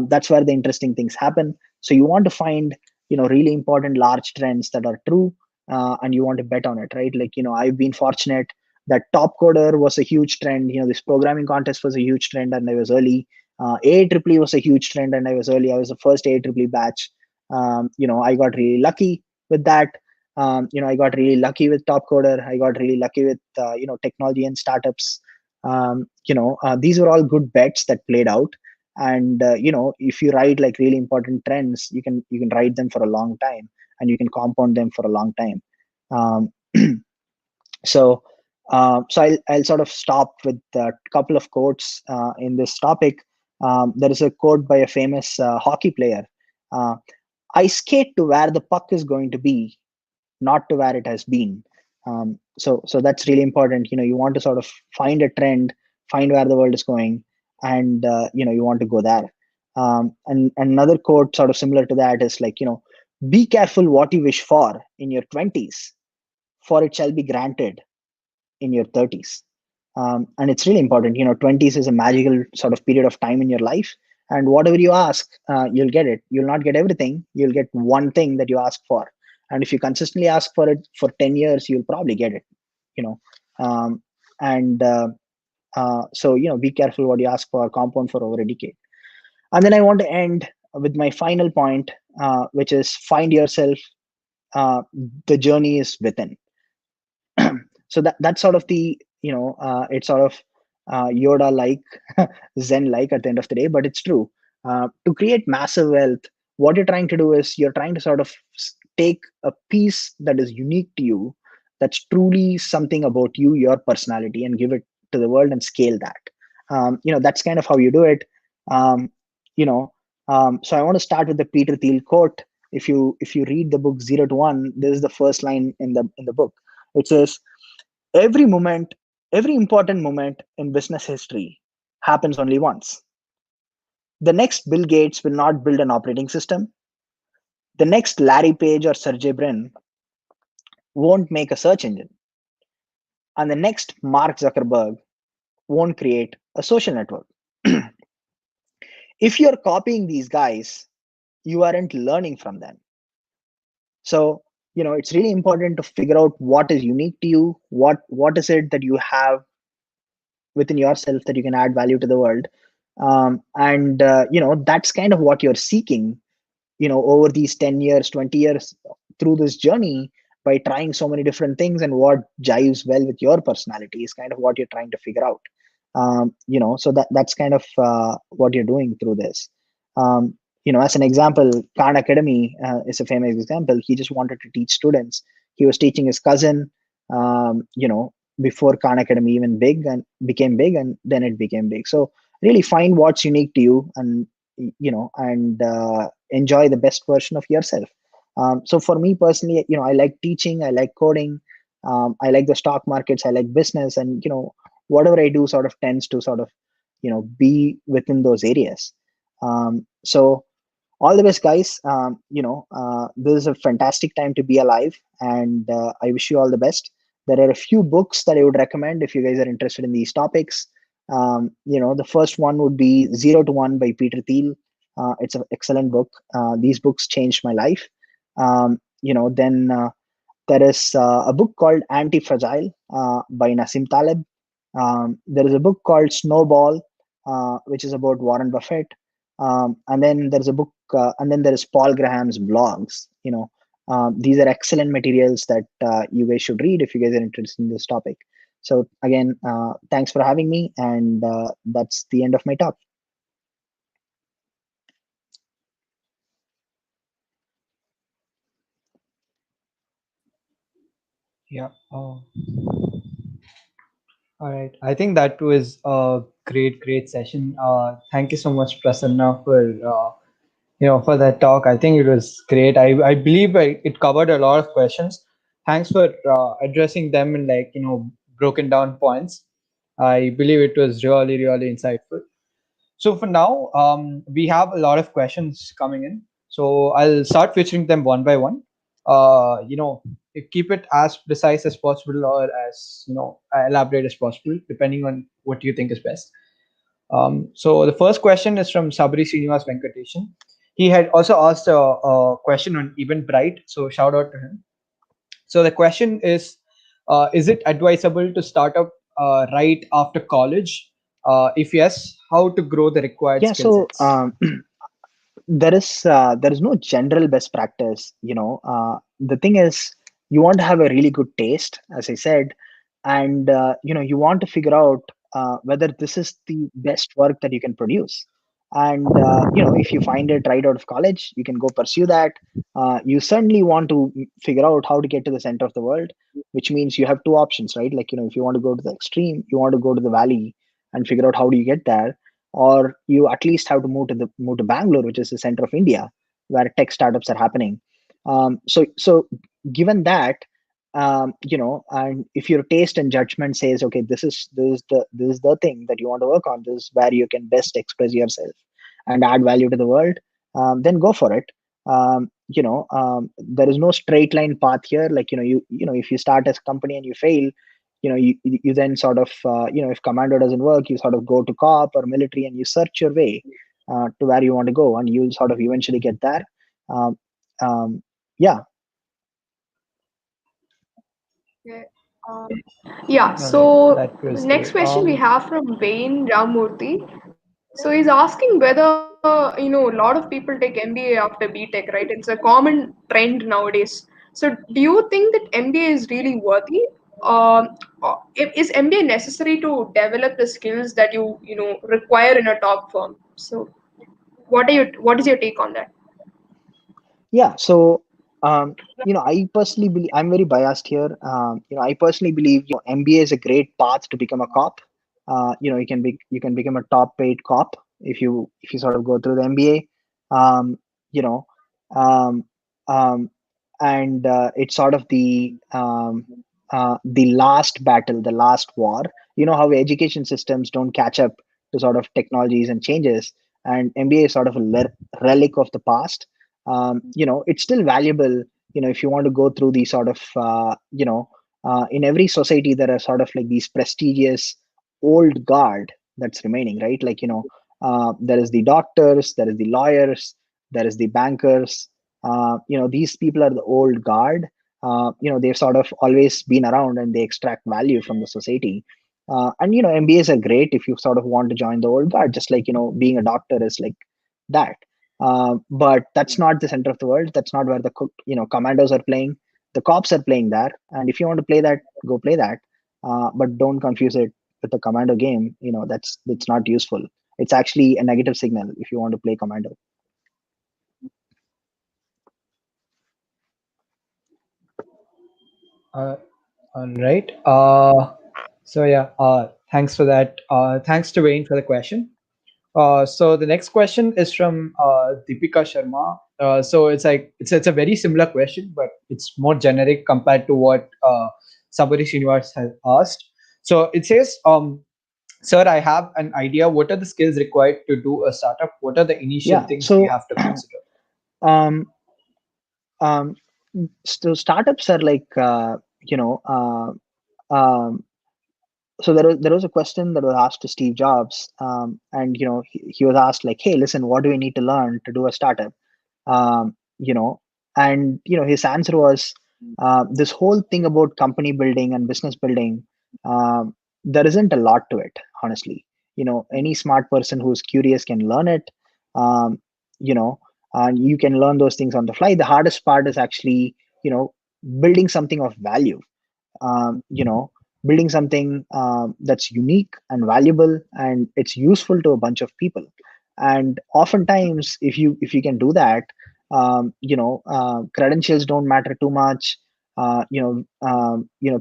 That's where the interesting things happen. So you want to find really important large trends that are true, and you want to bet on it, right? Like, I've been fortunate that Topcoder was a huge trend. This programming contest was a huge trend, and I was early. AAAE was a huge trend, and I was early. I was the first AAAE batch. I got really lucky with that. I got really lucky with Topcoder. I got really lucky with technology and startups. These were all good bets that played out. And if you ride like really important trends, you can ride them for a long time, and you can compound them for a long time. Um, so I'll sort of stop with a couple of quotes in this topic. There is a quote by a famous hockey player. uh, I skate to where the puck is going to be, not to where it has been. So that's really important. You want to sort of find a trend, find where the world is going, and you want to go there. And another quote sort of similar to that is like, be careful what you wish for in your 20s, for it shall be granted in your 30s. And it's really important. 20s is a magical sort of period of time in your life, and whatever you ask, you'll get it. You'll not get everything, you'll get one thing that you ask for. And if you consistently ask for it for 10 years, you'll probably get it. you know um, and So be careful what you ask for, compound for over a decade. And then I want to end with my final point, which is find yourself. uh, the journey is within. So that's sort of the, it's sort of Yoda like, Zen like at the end of the day, but it's true. To create massive wealth, what you're trying to do is you're trying to sort of take a piece that is unique to you, that's truly something about you, your personality, and give it to the world and scale that. That's kind of how you do it. um, you know so I want to start with the Peter Thiel quote. If you read the book Zero to One, this is the first line in the book. It says, every moment, every important moment in business history happens only once. The next Bill Gates will not build an operating system. The next Larry Page or Sergey Brin won't make a search engine. And the next Mark Zuckerberg won't create a social network. If you're copying these guys, you aren't learning from them. So, it's really important to figure out what is unique to you, what is it that you have within yourself that you can add value to the world. And that's kind of what you're seeking, over these 10 years, 20 years, through this journey, by trying so many different things, and what jives well with your personality is kind of what you're trying to figure out. So that's kind of what you're doing through this. As an example, Khan Academy is a famous example. He just wanted to teach students. He was teaching his cousin, before Khan Academy even big and became big, and then it became big. So really find what's unique to you, and enjoy the best version of yourself. So for me personally, I like teaching, I like coding, I like the stock markets, I like business, and whatever I do sort of tends to sort of be within those areas. So all the best, guys. This is a fantastic time to be alive, and I wish you all the best. There are a few books that I would recommend if you guys are interested in these topics. The first one would be Zero to One by Peter Thiel. It's an excellent book. These books changed my life. Then there is a book called Anti-Fragile by Nassim Taleb. There is a book called Snowball, which is about Warren Buffett. And then there's a book, and then there is Paul Graham's blogs. These are excellent materials that you guys should read if you guys are interested in this topic. So again, thanks for having me, and that's the end of my talk. Yeah. All right. I think that was a great session. Thank you so much, Prasanna, for for that talk. I think it was great. I believe it covered a lot of questions. Thanks for addressing them in broken down points. I believe it was really insightful. So for now, we have a lot of questions coming in. So I'll start featuring them one by one. Keep it as precise as possible or as elaborate as possible, depending on what you think is best. So the first question is from Sabri Srinivas Venkatesan. He had also asked a question on Eventbrite, so shout out to him. So the question is it advisable to start up right after college? If yes, how to grow the required Yeah. skill So sets? there is no general best practice. The thing is, you want to have a really good taste, as I said, and you want to figure out whether this is the best work that you can produce. And if you find it right out of college, you can go pursue that. You certainly want to figure out how to get to the center of the world, which means you have two options, right? Like, if you want to go to the extreme, you want to go to the valley and figure out how do you get there, or you at least have to move to Bangalore, which is the center of India, where tech startups are happening. So given that, and if your taste and judgment says, okay, this is the thing that you want to work on, this is where you can best express yourself and add value to the world, then go for it. There is no straight line path here. Like, if you start as a company and you fail, you then sort of if commando doesn't work, you sort of go to cop or military and you search your way to where you want to go, and you'll sort of eventually get there. um, yeah. Okay. Um, yeah, All right, so that the was next great. question we have from Wayne Ramurthy. So he's asking whether, a lot of people take MBA after BTech, right? It's a common trend nowadays. So do you think that MBA is really worthy? Is MBA necessary to develop the skills that you require in a top firm? So what is your take on that? Yeah. So, I personally believe, I'm very biased here. I personally believe, MBA is a great path to become a cop. You can become a top paid cop if you sort of go through the MBA. You know, um, um, and it's sort of the last battle, the last war. You know how education systems don't catch up to sort of technologies and changes, and MBA is sort of a relic of the past. It's still valuable. If you want to go through the sort of in every society there are sort of like these prestigious old guard that's remaining, right? Like, there is the doctors, there is the lawyers, there is the bankers. These people are the old guard. They've sort of always been around and they extract value from the society. And MBAs are great if you sort of want to join the old guard, just like, being a doctor is like that. But that's not the center of the world. That's not where the commandos are playing. The cops are playing there, and if you want to play that, go play that. But don't confuse it with the commando game. That's it's not useful. It's actually a negative signal if you want to play commando. Uh, all right. So yeah. Thanks for that. Thanks to Wayne for the question. So the next question is from Deepika Sharma. So it's a very similar question, but it's more generic compared to what Sabari Srinivas has asked. So it says, "Sir, I have an idea. What are the skills required to do a startup? What are the initial Yeah. things we So, have to consider?" um, um, so startups are like, you know, um, so there was a question that was asked to Steve Jobs, and he was asked like, "Hey, listen, what do we need to learn to do a startup?" Um, you know, and his answer was, "This whole thing about company building and business building, there isn't a lot to it, honestly. Any smart person who's curious can learn it. Um, you know, and you can learn those things on the fly. The hardest part is actually, building something of value." um, you know Building something that's unique and valuable, and it's useful to a bunch of people. And oftentimes, if you can do that, credentials don't matter too much.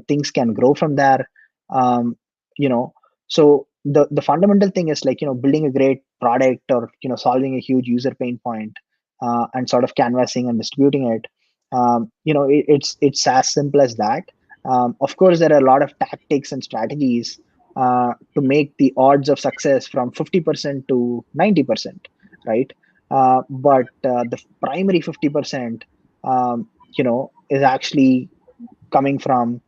Things can grow from there. um, you know so the fundamental thing is like, building a great product, or solving a huge user pain point, and sort of canvassing and distributing it. It's as simple as that. Of course, there are a lot of tactics and strategies to make the odds of success from 50% to 90%, right? But the primary 50%, is actually coming from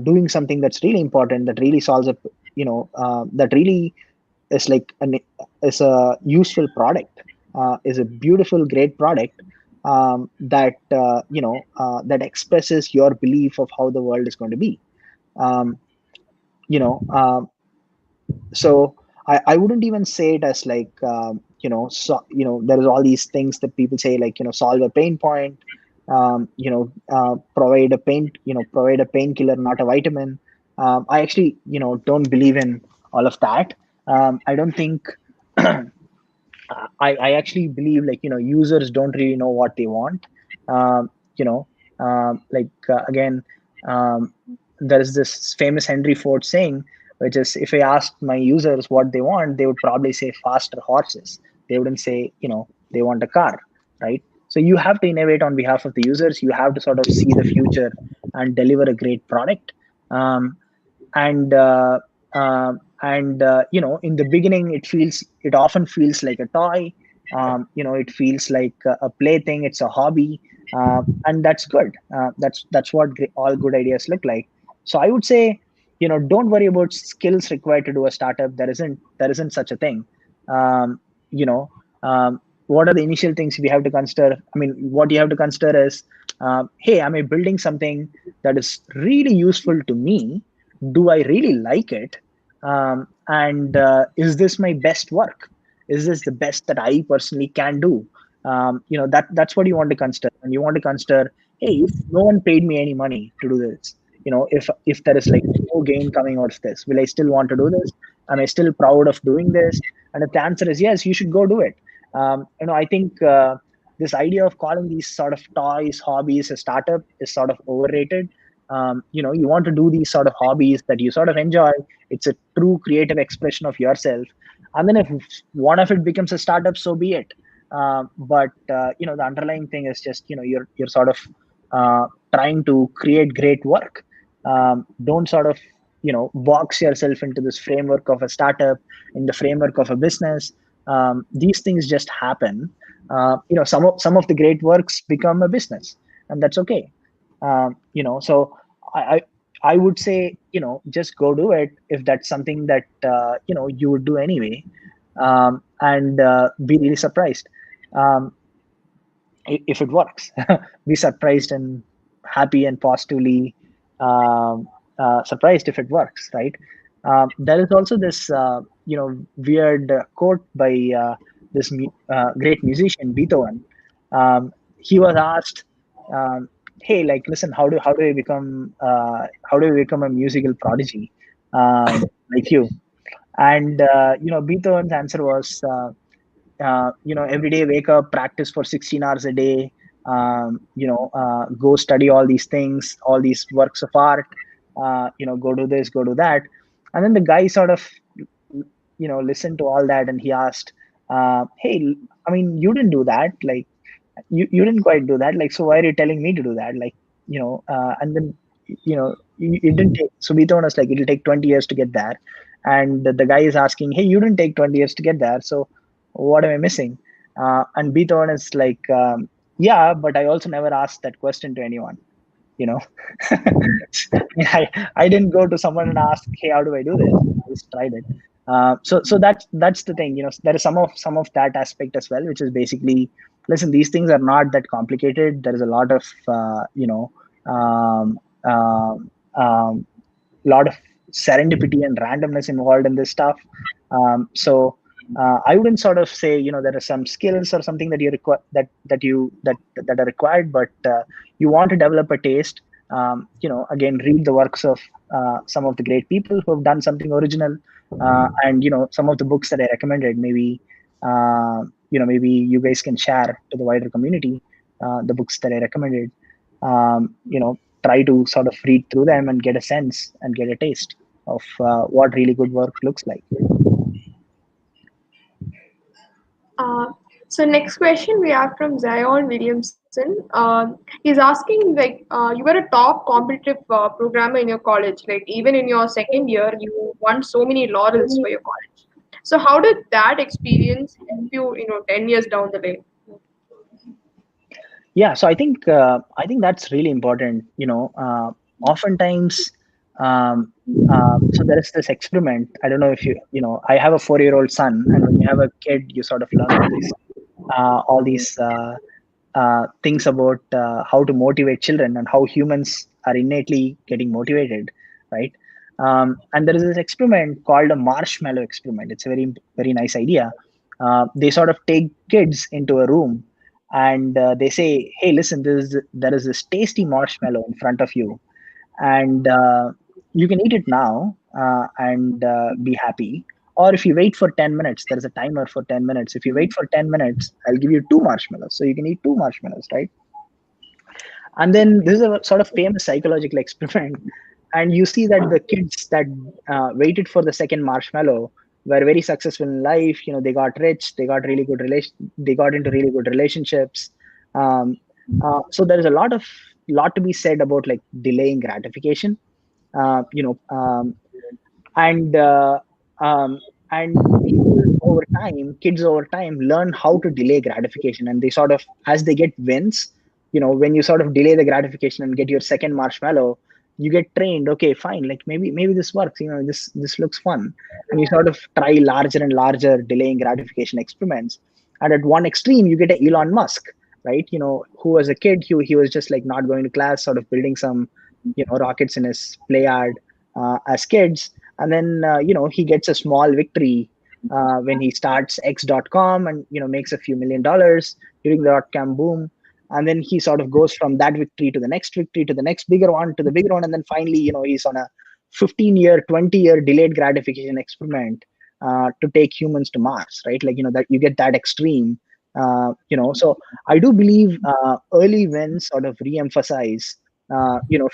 doing something that's really important, that really solves a, that really is like is a useful product, is a beautiful, great product, that expresses your belief of how the world is going to be. Um, you know, so I wouldn't even say it as like, there is all these things that people say, like, solve a pain point, provide a painkiller, not a vitamin. I actually, don't believe in all of that. I don't think I actually believe, like, users don't really know what they want. Um, again, um, there is this famous Henry Ford saying, which is, if I asked my users what they want, they would probably say faster horses. They wouldn't say, they want a car, right? So you have to innovate on behalf of the users. You have to sort of see the future and deliver a great product. Um, and In the beginning, it often feels like a toy. It feels like a plaything. It's a hobby, and that's good. That's what all good ideas look like. So I would say, don't worry about skills required to do a startup. There isn't such a thing. um, you know what are the initial things we have to consider? I mean, what you have to consider is, hey, am I building something that is really useful to me? Do I really like it? And Is this my best work? Is this the best that I personally can do? That's what you want to consider. And you want to consider, hey, if no one paid me any money to do this, if there is like no gain coming out of this, will I still want to do this? Am I still proud of doing this? And if the answer is yes, you should go do it. I think this idea of calling these sort of toys, hobbies, a startup is sort of overrated. You want to do these sort of hobbies that you sort of enjoy. It's a true creative expression of yourself. And then if one of it becomes a startup, so be it. But the underlying thing is just, you're sort of trying to create great work. Don't sort of box yourself into this framework of a startup, in the framework of a business. These things just happen. Some of the great works become a business, and that's okay. So I would say, just go do it if that's something that you would do anyway, and be really surprised if it works. Be surprised and happy and positively surprised if it works, right? There is also this weird quote by great musician Beethoven. He was asked, hey, like, listen, how do I become a musical prodigy, like you? And Beethoven's answer was, every day wake up, practice for 16 hours a day, go study all these things, all these works of art, go do this, go do that. And then the guy sort of listened to all that, and he asked, hey, I mean, you didn't do that, like, you didn't quite do that, like, so why are you telling me to do that, like, and then it didn't take. So Beethoven was like, it'll take 20 years to get there. And the guy is asking, hey, you didn't take 20 years to get there, so what am I missing? And Beethoven is like, yeah, but I also never asked that question to anyone. you know. I didn't go to someone and ask, hey, how do I do this? I just tried it. So that's the thing. There is some of that aspect as well, which is basically, listen, these things are not that complicated. There is a lot of um, um, um, lot of serendipity and randomness involved in this stuff. So I wouldn't sort of say there are some skills or something that you require that are required, but you want to develop a taste. Again, read the works of some of the great people who have done something original, and some of the books that I recommended. Maybe you guys can share to the wider community the books that I recommended. Try to sort of read through them and get a sense and get a taste of what really good work looks like. Uh, so next question we have from Zion Williamson. He's asking, like, you were a top competitive programmer in your college. Like, even in your second year, you won so many laurels for your college. So how did that experience help you, 10 years down the lane? Yeah, so I think that's really important. Oftentimes, um, so there is this experiment. I don't know if I have a 4-year-old son, and when you have a kid, you sort of learn all these things about how to motivate children and how humans are innately getting motivated, right? And there is this experiment called a marshmallow experiment. It's a very, very nice idea. They sort of take kids into a room and they say, hey, listen, there is this tasty marshmallow in front of you, and you can eat it now and be happy. Or if you wait for 10 minutes, there's a timer for 10 minutes. If you wait for 10 minutes, I'll give you 2 marshmallows. So you can eat 2 marshmallows, right? And then this is a sort of famous psychological experiment. And you see that the kids that waited for the second marshmallow were very successful in life. They got rich, they got they got into really good relationships. Um, so there is a lot to be said about like delaying gratification. Uh, you know, um, and uh, and kids over time learn how to delay gratification, and they sort of, as they get wins, when you sort of delay the gratification and get your second marshmallow, you get trained. Okay, fine, like maybe this works, this looks fun, and you sort of try larger and larger delaying gratification experiments. And at one extreme you get a Elon Musk, right? Who as a kid, he was just like not going to class, sort of building some rockets in his play yard as kids. And then he gets a small victory when he starts X.com and makes a few $1 million during the dot-com boom. And then he sort of goes from that victory to the next bigger one, to the bigger one, and then finally he's on a 15-year 20-year delayed gratification experiment to take humans to Mars, right? Like that you get that extreme. So I do believe early wins sort of re-emphasize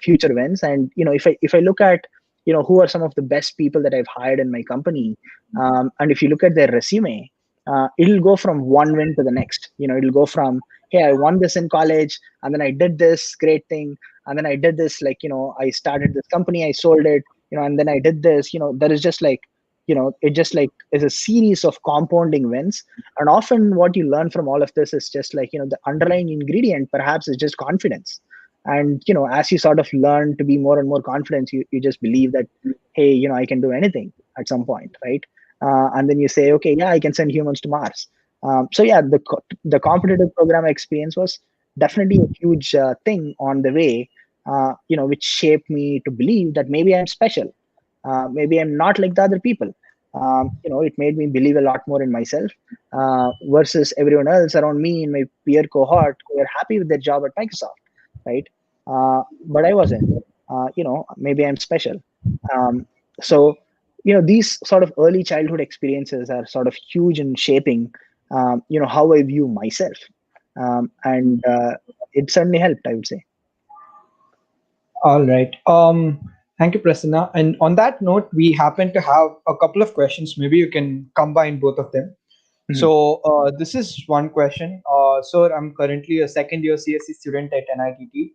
future wins. And if I look at who are some of the best people that I've hired in my company, and if you look at their resume, it'll go from one win to the next. It'll go from, hey, I won this in college, and then I did this great thing, and then I did this, like I started this company, I sold it, and then I did this. There is just like, it just like is a series of compounding wins. And often what you learn from all of this is just like, the underlying ingredient perhaps is just confidence. And as you sort of learn to be more and more confident, you just believe that, hey, I can do anything at some point, right? And then you say, okay, yeah, I can send humans to Mars. So yeah, the competitive program experience was definitely a huge thing on the way, which shaped me to believe that maybe I'm special, maybe I'm not like the other people. It made me believe a lot more in myself versus everyone else around me in my peer cohort who were happy with their job at Microsoft, right? But I wasn't. Maybe I'm special. So these sort of early childhood experiences are sort of huge in shaping how I view myself. And it certainly helped, I would say. All right. Thank you, Prasanna. And on that note, we happen to have a couple of questions. Maybe you can combine both of them. So this is one question. Sir, I'm currently a second year CSC student at NITT.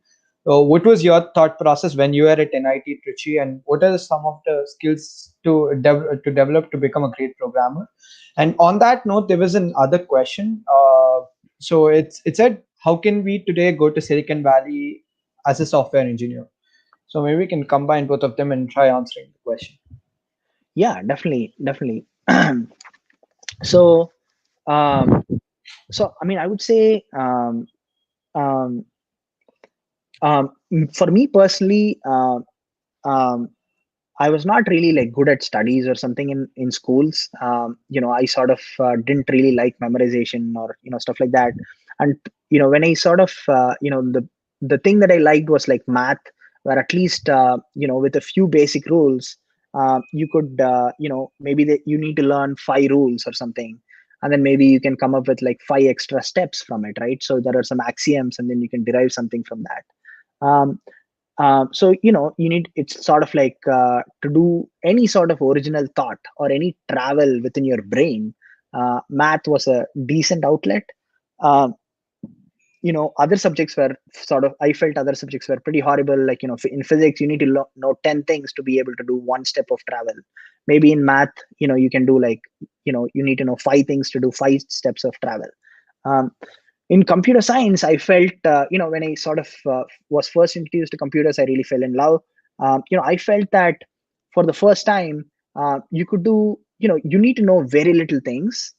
What was your thought process when you were at NIT Trichy, and what are some of the skills to develop to become a great programmer? And on that note, there was another question. So it said, how can we today go to Silicon Valley as a software engineer? So maybe we can combine both of them and try answering the question. Yeah, definitely. So, um, I mean, I would say, um, for me personally, um, I was not really like good at studies or something in schools. I sort of didn't really like memorization or stuff like that. And when I sort of the thing that I liked was like math, where at least with a few basic rules, you could maybe you need to learn 5 rules or something, and then maybe you can come up with like 5 extra steps from it, right? So there are some axioms, and then you can derive something from that. Um, so you need, it's sort of like to do any sort of original thought or any travel within your brain. Math was a decent outlet. um, Other subjects were sort of, I felt other subjects were pretty horrible, like in physics you need to know 10 things to be able to do one step of travel. Maybe in math you can do like you need to know 5 things to do 5 steps of travel. um, in computer science, I felt when I sort of was first introduced to computers, I really fell in love. I felt that for the first time, you could do, you need to know very little things,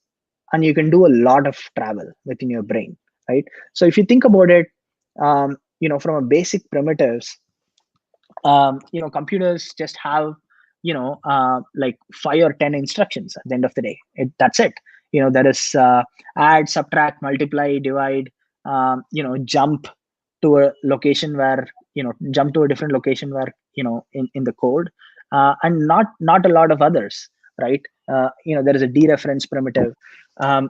and you can do a lot of travel within your brain, right? So if you think about it, from a basic primitives, computers just have like 5 or 10 instructions at the end of the day. That's it. There is add, subtract, multiply, divide, jump to a location where jump to a different location where in the code, and not a lot of others, right? There is a dereference primitive.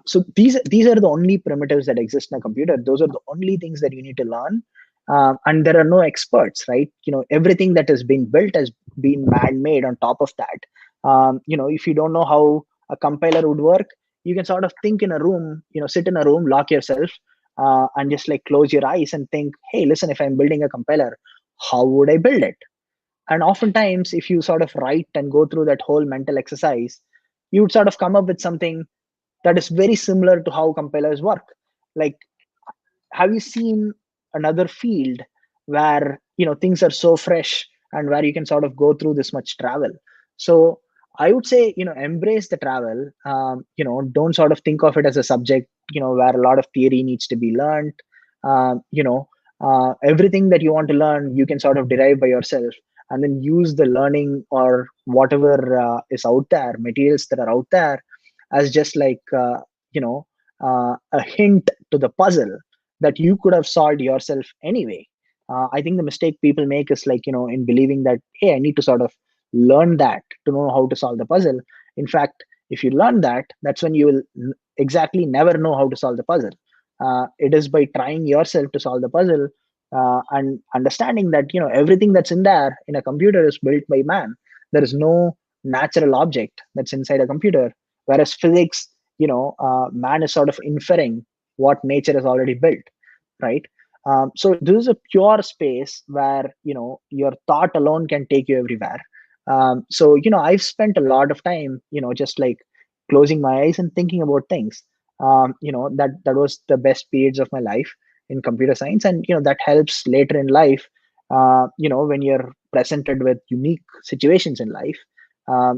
So these are the only primitives that exist in a computer. Those are the only things that you need to learn. And there are no experts, right? Everything that has been built has been man-made on top of that. If you don't know how a compiler would work, you can sort of think in a room, sit in a room, lock yourself, and just like close your eyes and think, hey, listen, if I'm building a compiler, how would I build it? And oftentimes, if you sort of write and go through that whole mental exercise, you would sort of come up with something that is very similar to how compilers work. Like, have you seen another field where things are so fresh and where you can sort of go through this much travel? So I would say embrace the travel. Don't sort of think of it as a subject where a lot of theory needs to be learned. Everything that you want to learn you can sort of derive by yourself, and then use the learning or whatever is out there, materials that are out there, as just like a hint to the puzzle that you could have solved yourself anyway. I think the mistake people make is like, in believing that, hey, I need to sort of learn that to know how to solve the puzzle. In fact, if you learn that, that's when you will exactly never know how to solve the puzzle. It is by trying yourself to solve the puzzle, and understanding that, everything that's in there in a computer is built by man. There is no natural object that's inside a computer. Whereas physics, man is sort of inferring what nature has already built, right? So this is a pure space where your thought alone can take you everywhere. So I've spent a lot of time just like closing my eyes and thinking about things. That was the best periods of my life in computer science, and that helps later in life. When you're presented with unique situations in life,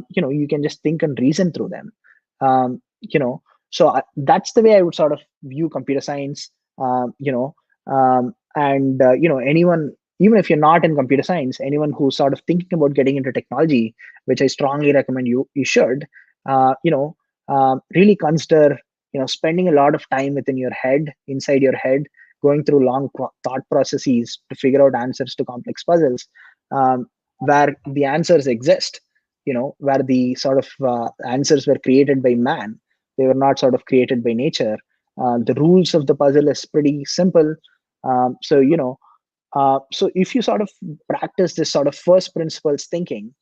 you can just think and reason through them. That's the way I would sort of view computer science. And anyone, even if you're not in computer science, anyone who's sort of thinking about getting into technology, which I strongly recommend you should, really consider spending a lot of time within your head, inside your head, going through long thought processes to figure out answers to complex puzzles, where the answers exist, where the sort of answers were created by man. They were not sort of created by nature. The rules of the puzzle is pretty simple. So if you sort of practice this sort of first principles thinking,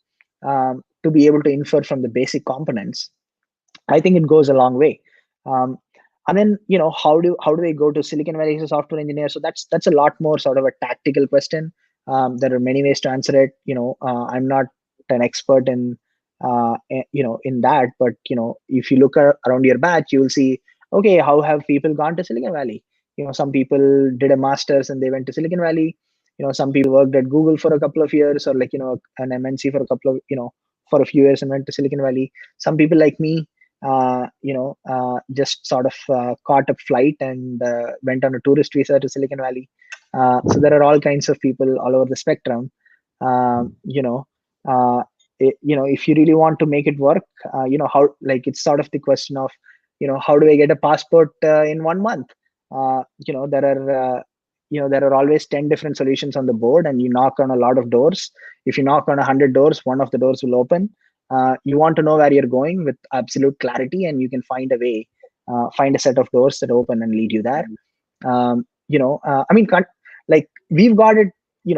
to be able to infer from the basic components, I think it goes a long way. Um, and then how do I go to Silicon Valley as a software engineer? So that's a lot more sort of a tactical question. There are many ways to answer it. I'm not an expert in in that, but if you look around your batch, you will see, okay, how have people gone to Silicon Valley? Some people did a master's and they went to Silicon Valley. Some people worked at Google for a couple of years, or like an MNC for a couple of for a few years and went to Silicon Valley. Some people like me, just sort of caught a flight and went on a tourist visa to Silicon Valley. So there are all kinds of people all over the spectrum. Um, you know, uh, if you really want to make it work, how, like, it's sort of the question of, how do I get a passport in 1 month? There are there are always 10 different solutions on the board, and you knock on a lot of doors. If you knock on 100 doors, one of the doors will open. You want to know where you're going with absolute clarity, and you can find a way, find a set of doors that open and lead you there. I mean, like, we've got it,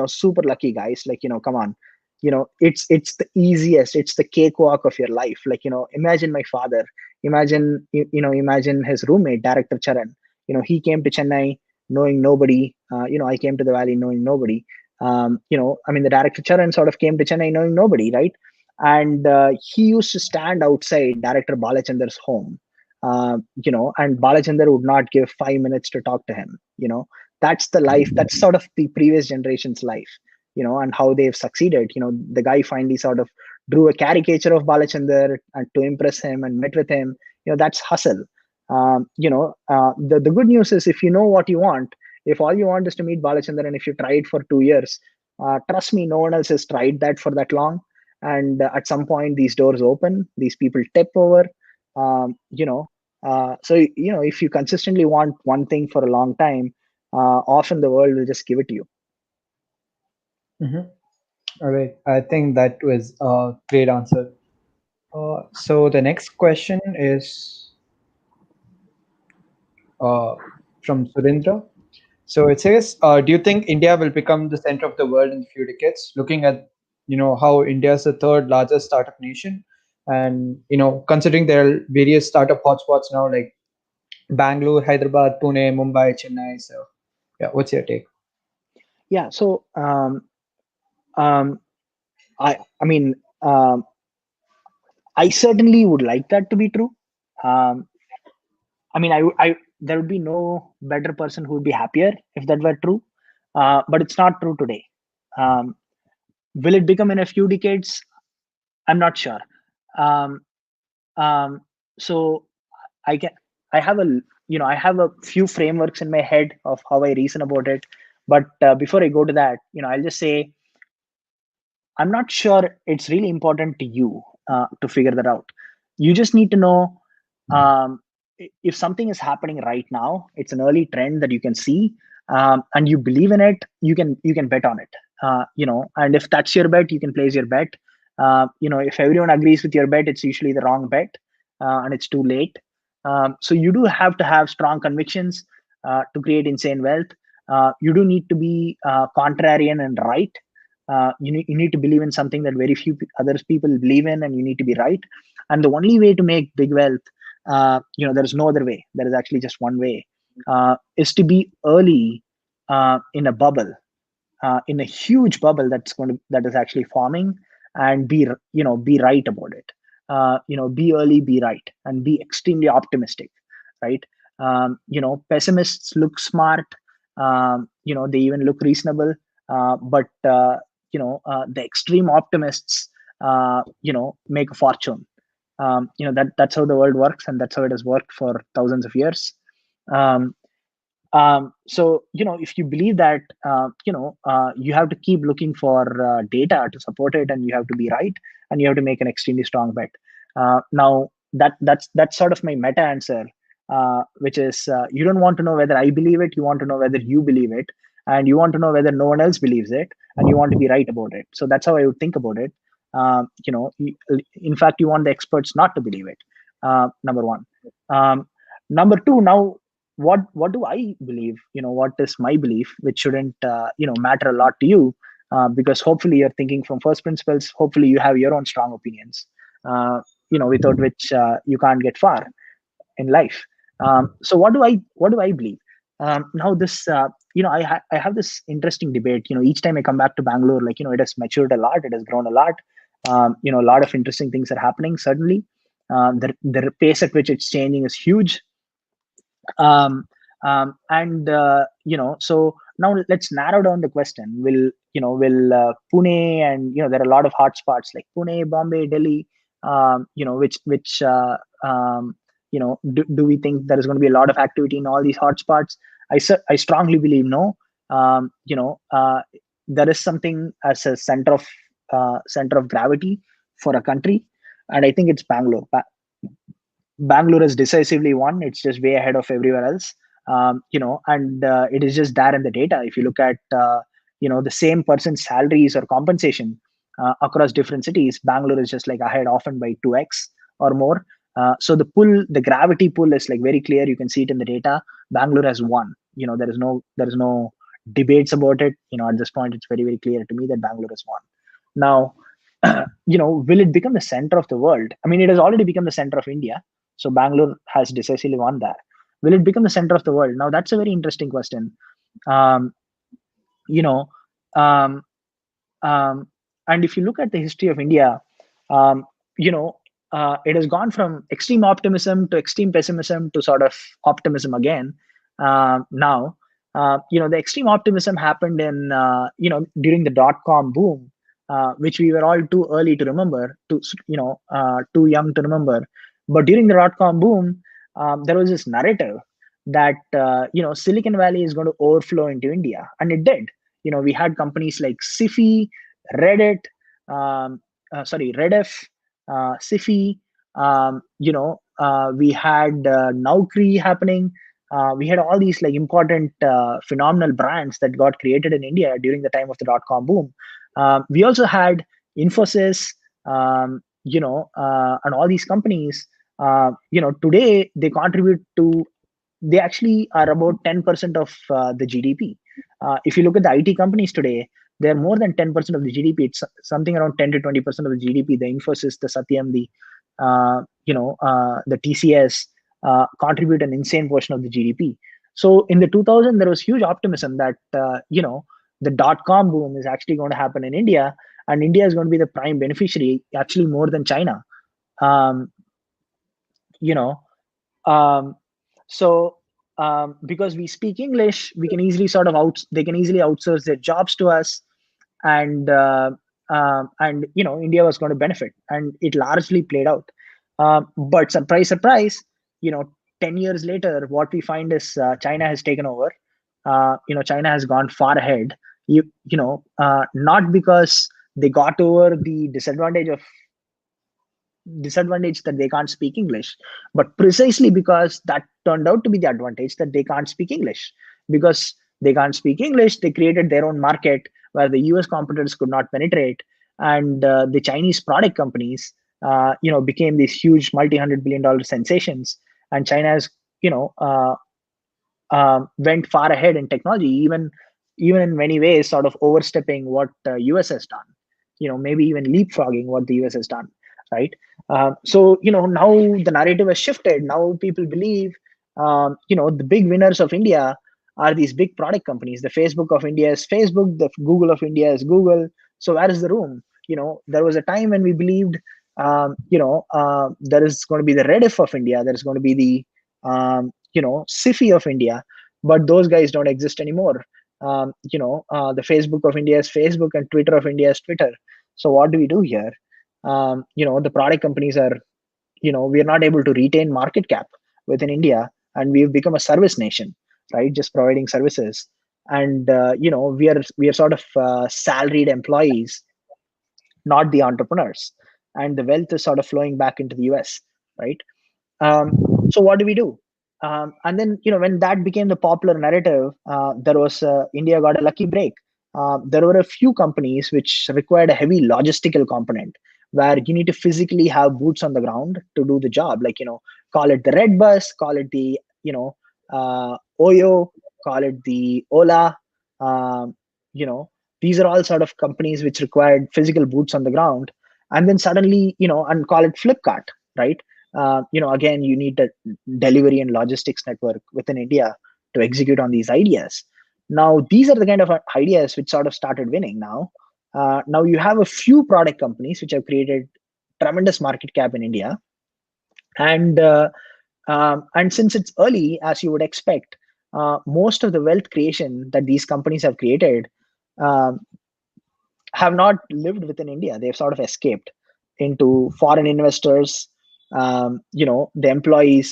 super lucky, guys. Like, come on, it's the easiest, it's the cakewalk of your life. Like, imagine my father, imagine his roommate, director Charan. He came to Chennai knowing nobody. I came to the valley knowing nobody. I mean, the director Charan sort of came to Chennai knowing nobody, right? And he used to stand outside director Balachander's home, and Balachander would not give 5 minutes to talk to him. That's the life, that's sort of the previous generation's life, and how they've succeeded. The guy finally sort of drew a caricature of Balachander and to impress him and met with him. That's hustle. The good news is, if you know what you want, if all you want is to meet Balachander, and if you tried for 2 years, trust me, no one else has tried that for that long. And at some point, these doors open, these people tip over. So if you consistently want one thing for a long time, often the world will just give it to you. All right, I think that was a great answer. So the next question is from Surendra. So it says, do you think India will become the center of the world in a few decades? Looking at, how India is the third largest startup nation, and considering there are various startup hotspots now, like Bangalore, Hyderabad, Pune, Mumbai, Chennai. So yeah, what's your take? Yeah. So I mean, I certainly would like that to be true. I mean, there would be no better person who would be happier if that were true. But it's not true today. Will it become in a few decades? I'm not sure. Um, so I can, I have I have a few frameworks in my head of how I reason about it. But before I go to that, I'll just say, I'm not sure it's really important to you to figure that out. You just need to know, um, if something is happening right now, it's an early trend that you can see, and you believe in it. You can bet on it. And if that's your bet, you can place your bet. If everyone agrees with your bet, it's usually the wrong bet, and it's too late. So you do have to have strong convictions to create insane wealth. You do need to be contrarian and right. You need to believe in something that very few other people believe in, and you need to be right. And the only way to make big wealth, there is no other way. There is actually just one way, is to be early in a bubble, in a huge bubble that is actually forming, and be right about it. Be early, be right, and be extremely optimistic, right? Pessimists look smart. They even look reasonable, but the extreme optimists, make a fortune. That's how the world works, and that's how it has worked for thousands of years. um, so if you believe that, you have to keep looking for data to support it, and you have to be right, and you have to make an extremely strong bet. Now that's sort of my meta answer, which is, you don't want to know whether I believe it, you want to know whether you believe it, and you want to know whether no one else believes it, and you want to be right about it. So that's how I would think about it. In fact, you want the experts not to believe it. Number one. Number two, now, what do I believe? What is my belief, which shouldn't matter a lot to you, because hopefully you're thinking from first principles. Hopefully you have your own strong opinions, without which you can't get far in life. So what do I believe? Now this, I have this interesting debate. Each time I come back to Bangalore, like, it has matured a lot, it has grown a lot. A lot of interesting things are happening. Certainly, the pace at which it's changing is huge. And so Now let's narrow down the question. Will Pune, and there are a lot of hotspots like Pune, Bombay, Delhi, which do we think there is going to be a lot of activity in all these hotspots? I strongly believe no. There is something as a center of gravity for a country, and I think it's Bangalore. Bangalore has decisively won. It's just way ahead of everywhere else. And it is just there in the data. If you look at the same person's salaries or compensation across different cities, Bangalore is just like ahead often by 2x or more. So the gravity pull is like very clear. You can see it in the data. Bangalore has won. There is no debates about it. At this point, it's very, very clear to me that Bangalore has won. Now, will it become the center of the world? I mean, it has already become the center of India. So Bangalore has decisively won that. Will it become the center of the world? Now, that's a very interesting question. Um, you know, um, and if you look at the history of India, um, it has gone from extreme optimism to extreme pessimism to sort of optimism again. Now, the extreme optimism happened in, during the dot-com boom, which we were all too early to remember, too young to remember. But during the dot-com boom, there was this narrative that Silicon Valley is going to overflow into India, and it did. We had companies like Sifi, Reddit, Rediff, Sifi. We had Naukri happening. We had all these like important, phenomenal brands that got created in India during the time of the dot-com boom. We also had Infosys, and all these companies. Today they contribute to. They actually are about 10% of the GDP. If you look at the IT companies today, they're more than 10% of the GDP. It's something around 10 to 20% of the GDP. The Infosys, the Satyam, the TCS contribute an insane portion of the GDP. So in the 2000, there was huge optimism that the dot-com boom is actually going to happen in India, and India is going to be the prime beneficiary, actually more than China. Um, you know, um, so because we speak English, we can easily they can easily outsource their jobs to us, and India was going to benefit, and it largely played out. But surprise, surprise, 10 years later, what we find is China has taken over. China has gone far ahead. Not because they got over the disadvantage that they can't speak English, but precisely because that turned out to be the advantage, that they can't speak English. Because they can't speak English, they created their own market where the US competitors could not penetrate, and the Chinese product companies became these huge multi-$100 billion sensations, and China has went far ahead in technology, even in many ways sort of overstepping what US has done, maybe even leapfrogging what the US has done, right? So now the narrative has shifted. Now people believe the big winners of India are these big product companies. The Facebook of India is Facebook, the Google of India is Google. So where is the room? There was a time when we believed there is going to be the Rediff of India, there is going to be the Sifi of India, but those guys don't exist anymore. The Facebook of India is Facebook, and Twitter of India is Twitter. So what do we do here? The product companies are, we are not able to retain market cap within India, and we've become a service nation, right? Just providing services, and we are sort of salaried employees, not the entrepreneurs, and the wealth is sort of flowing back into the US, right? So what do we do? And then when that became the popular narrative, there was India got a lucky break. There were a few companies which required a heavy logistical component, where you need to physically have boots on the ground to do the job. Like call it the Red Bus, call it the Oyo, call it the Ola. These are all sort of companies which required physical boots on the ground. And then suddenly and call it Flipkart, right? Again, you need a delivery and logistics network within India to execute on these ideas. Now, these are the kind of ideas which sort of started winning now. Now you have a few product companies which have created tremendous market cap in India. And since it's early, as you would expect, most of the wealth creation that these companies have created um, have not lived within India. They've sort of escaped into foreign investors. The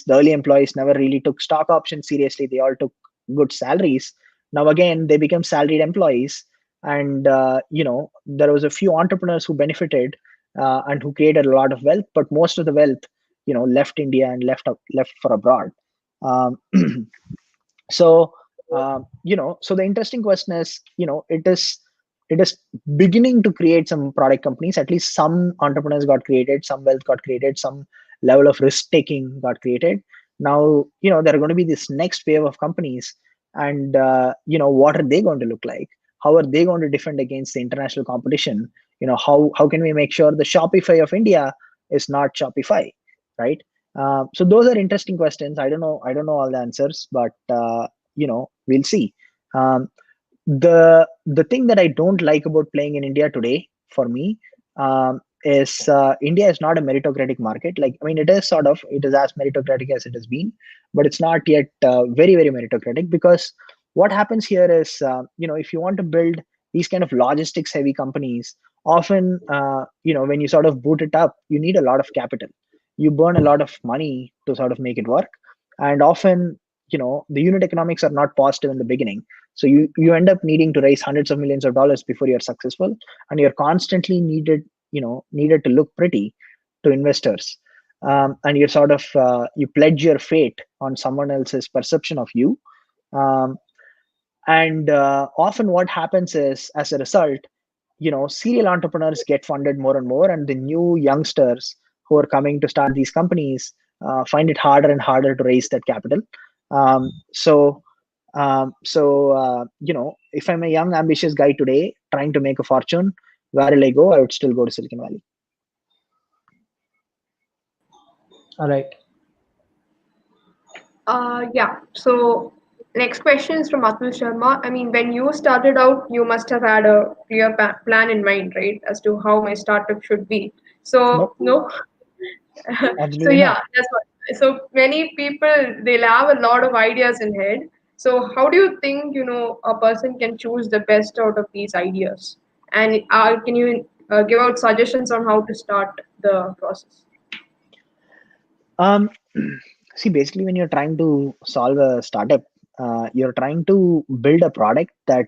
early employees never really took stock options seriously. They all took good salaries. Now again, they become salaried employees, and there was a few entrepreneurs who benefited and who created a lot of wealth, but most of the wealth, left India and left for abroad. Um, so so the interesting question is, it is beginning to create some product companies. At least some entrepreneurs got created, some wealth got created, some level of risk taking got created. Now there are going to be this next wave of companies, and what are they going to look like? How are they going to defend against the international competition? How can we make sure the Shopify of India is not Shopify, right? So those are interesting questions. I don't know all the answers, but we'll see. Um, the thing that I don't like about playing in India today, for me, is India is not a meritocratic market. Like, I mean, it is as meritocratic as it has been, but it's not yet very, very meritocratic, because what happens here is, if you want to build these kind of logistics heavy companies, often, when you sort of boot it up, you need a lot of capital. You burn a lot of money to sort of make it work. And often, the unit economics are not positive in the beginning. So you end up needing to raise hundreds of millions of dollars before you're successful, and you're constantly needed to look pretty to investors. And you're sort of you pledge your fate on someone else's perception of you. um, and often what happens is, as a result, serial entrepreneurs get funded more and more, and the new youngsters who are coming to start these companies find it harder and harder to raise that capital. If I'm a young ambitious guy today trying to make a fortune, where will I go? I would still go to Silicon Valley. All right. Yeah. So next question is from Atul Sharma. I mean, when you started out, you must have had a clear plan in mind, right, as to how my startup should be. So Nope, no. So absolutely yeah, not. that's what. So many people, they'll have a lot of ideas in head. So how do you think, a person can choose the best out of these ideas? And can you give out suggestions on how to start the process? Um, See, basically, when you're trying to solve a startup, you're trying to build a product that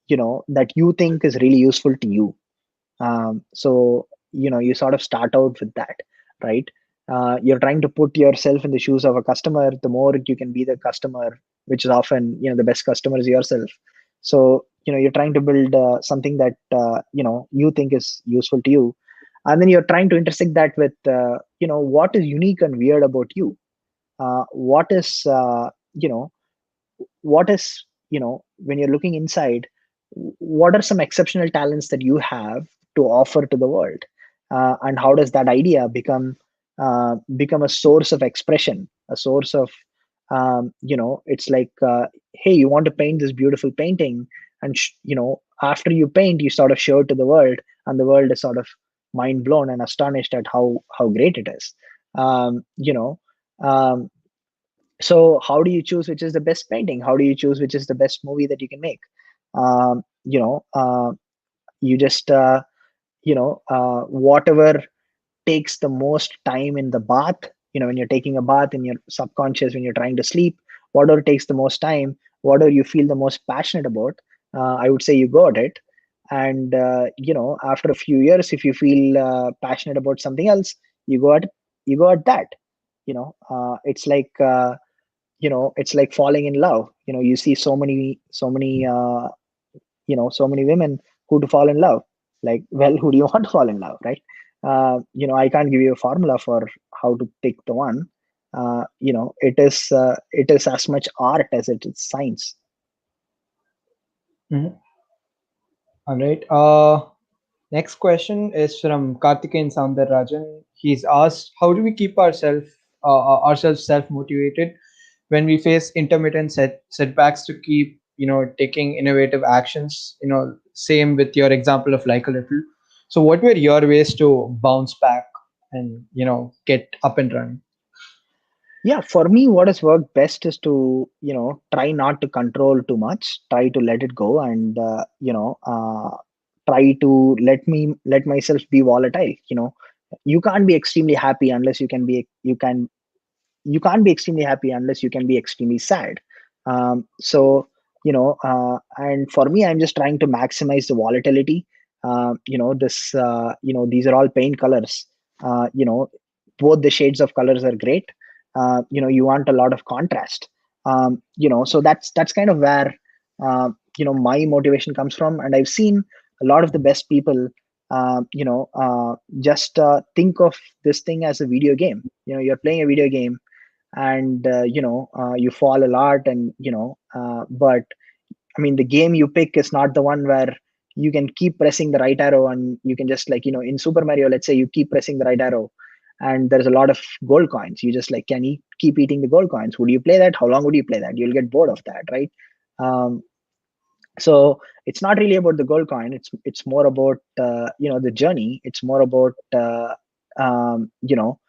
you think is really useful to you. So you sort of start out with that, right? You're trying to put yourself in the shoes of a customer. The more you can be the customer, which is often the best customer is yourself. So you're trying to build something that you think is useful to you, and then you're trying to intersect that with what is unique and weird about you. What is when you're looking inside, what are some exceptional talents that you have to offer to the world, and how does that idea become a source of expression, a source of it's like, hey, you want to paint this beautiful painting, and after you paint, you sort of show it to the world, and the world is sort of mind blown and astonished at how great it is. um, you know um, so how do you choose which is the best painting? How do you choose which is the best movie that you can make? um, you know uh, you just whatever takes the most time in the bath, when you're taking a bath in your subconscious, when you're trying to sleep, whatever takes the most time, whatever you feel the most passionate about, I would say you go at it. And after a few years, if you feel passionate about something else, you go at that. It's like falling in love. You see so many women who to fall in love. Like, well, who do you want to fall in love, right? I can't give you a formula for how to pick the one. It is as much art as it is science. Mhm. All right. Next question is from Karthikeyan Soundararajan. He's asked, how do we keep ourselves self-motivated when we face intermittent setbacks to keep, taking innovative actions? Same with your example of like a little. So, what were your ways to bounce back and get up and running? Yeah, for me, what has worked best is to, try not to control too much, try to let it go, and try to let myself be volatile. You can't be extremely happy unless you can't be extremely happy unless you can be extremely sad. So, and for me, I'm just trying to maximize the volatility. These are all paint colors. Both the shades of colors are great. You want a lot of contrast. So that's kind of where my motivation comes from. And I've seen a lot of the best people just think of this thing as a video game. You're playing a video game, and you fall a lot, and but I mean, the game you pick is not the one where you can keep pressing the right arrow, and you can just, like, in Super Mario, let's say you keep pressing the right arrow and there's a lot of gold coins. You just, like, can keep eating the gold coins. Would you play that? How long would you play that? You'll get bored of that, right? um, so it's not really about the gold coin. It's more about the journey. It's more about um, you know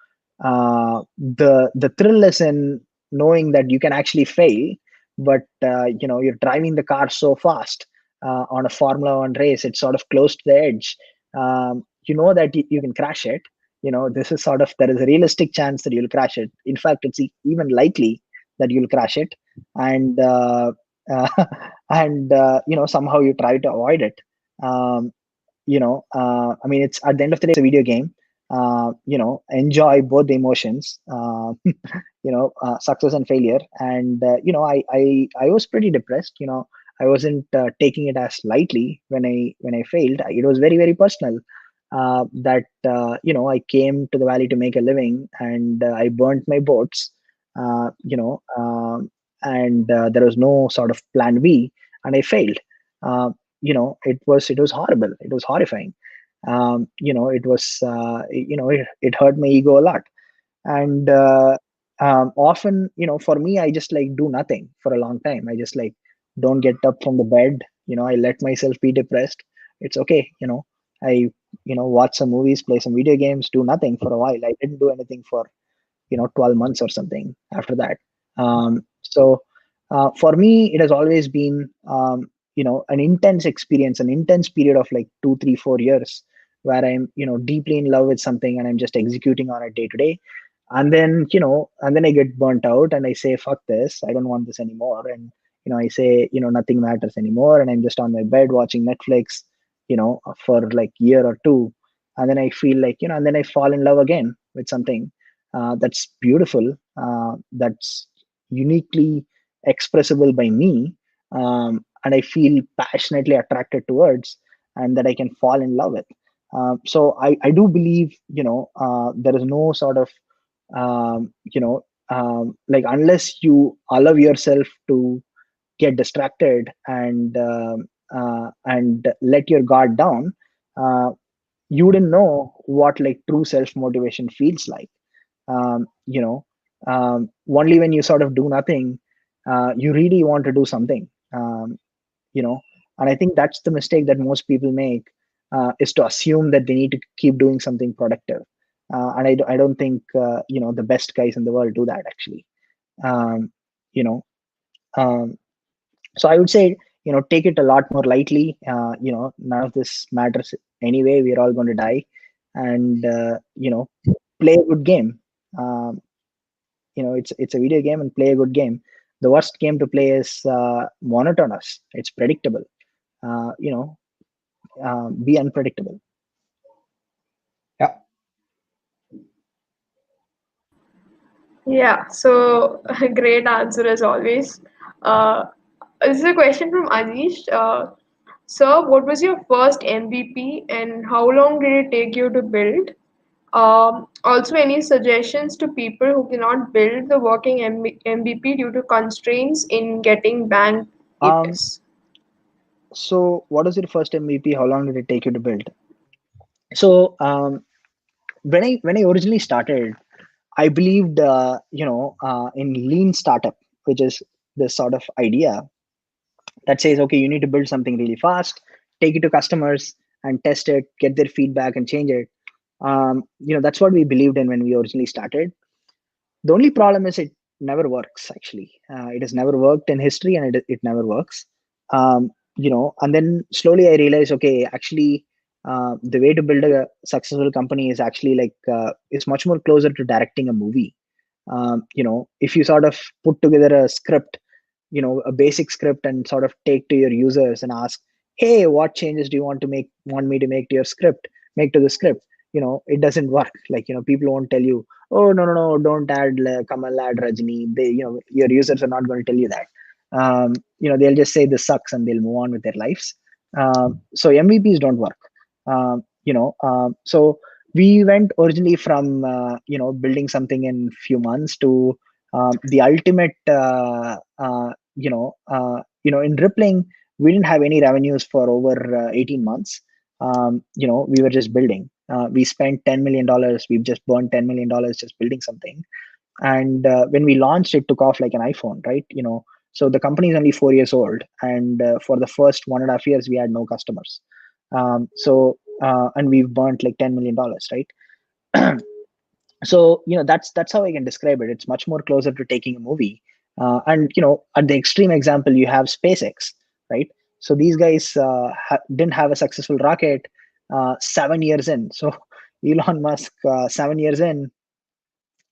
the thrill is in knowing that you can actually fail, but you're driving the car so fast on a Formula One race. It's sort of close to the edge. You know that you can crash it. This is sort of, there is a realistic chance that you'll crash it. In fact, it's even likely that you'll crash it. And and somehow you try to avoid it. I mean, it's, at the end of the day, it's a video game. Enjoy both the emotions, success and failure. And I was pretty depressed. I wasn't taking it as lightly when I failed. It was very, very personal. That I came to the valley to make a living, and I burnt my boats. uh, you know and there was no sort of plan B, and I failed. uh, it was horrible, it was horrifying. It was it hurt my ego a lot. And often, for me, I just, like, do nothing for a long time. I just, like, don't get up from the bed. I let myself be depressed. It's okay. I watch some movies, play some video games, do nothing for a while. I didn't do anything for 12 months or something after that. For me, it has always been an intense experience, an intense period of, like, 2, 3, 4 years, where I'm deeply in love with something, and I'm just executing on it day to day. And then I get burnt out, and I say, fuck this, I don't want this anymore. And I say, nothing matters anymore, and I'm just on my bed watching Netflix for, like, year or two. And then I feel like, and then I fall in love again with something that's beautiful, that's uniquely expressible by me, and I feel passionately attracted towards, and that I can fall in love with. So I do believe, there is no sort of, like, unless you allow yourself to get distracted, and let your guard down, uh, you wouldn't know what, like, true self motivation feels like. um, you know Only when you sort of do nothing, you really want to do something. You know and I think that's the mistake that most people make, is to assume that they need to keep doing something productive. And I don't think the best guys in the world do that, actually. um, you know um, so I would say, take it a lot more lightly. None of this matters anyway. We're all going to die. And play a good game. um, it's a video game, and play a good game. The worst game to play is monotonous. It's predictable. uh, you know be unpredictable. Yeah. Yeah, so great answer as always. Uh, this is a question from Anish. Sir, what was your first MVP and how long did it take you to build? Also, any suggestions to people who cannot build the working MVP due to constraints in getting banked um EPS? so what was your first MVP? How long did it take you to build? So when I originally started, I believed, in lean startup, which is this sort of idea that says, okay, you need to build something really fast, take it to customers and test it, get their feedback and change it. That's what we believed in when we originally started. The only problem is it never works. Actually, it has never worked in history, and it never works. And then slowly I realized, okay, actually, the way to build a successful company is actually like is much more closer to directing a movie. If you sort of put together a script, a basic script, and sort of take to your users and ask, hey, what changes do you want me to make to your script, make to the script, it doesn't work. Like, people won't tell you, oh, no, no, no, don't add Kamal, add Rajni. Your users are not going to tell you that. They'll just say this sucks and they'll move on with their lives. So MVPs don't work. So we went originally from building something in few months to the ultimate in rippling. We didn't have any revenues for over 18 months. We were just building. We spent $10 million. We've just burned $10 million just building something. And when we launched, it took off like an iPhone, right? So the company is only 4 years old, and for the first 1.5 years we had no customers. And we've burnt like $10 million, right? So that's how I can describe it. It's much more closer to taking a movie. And at the extreme example, you have SpaceX, right? So these guys didn't have a successful rocket 7 years in. So Elon Musk, 7 years in,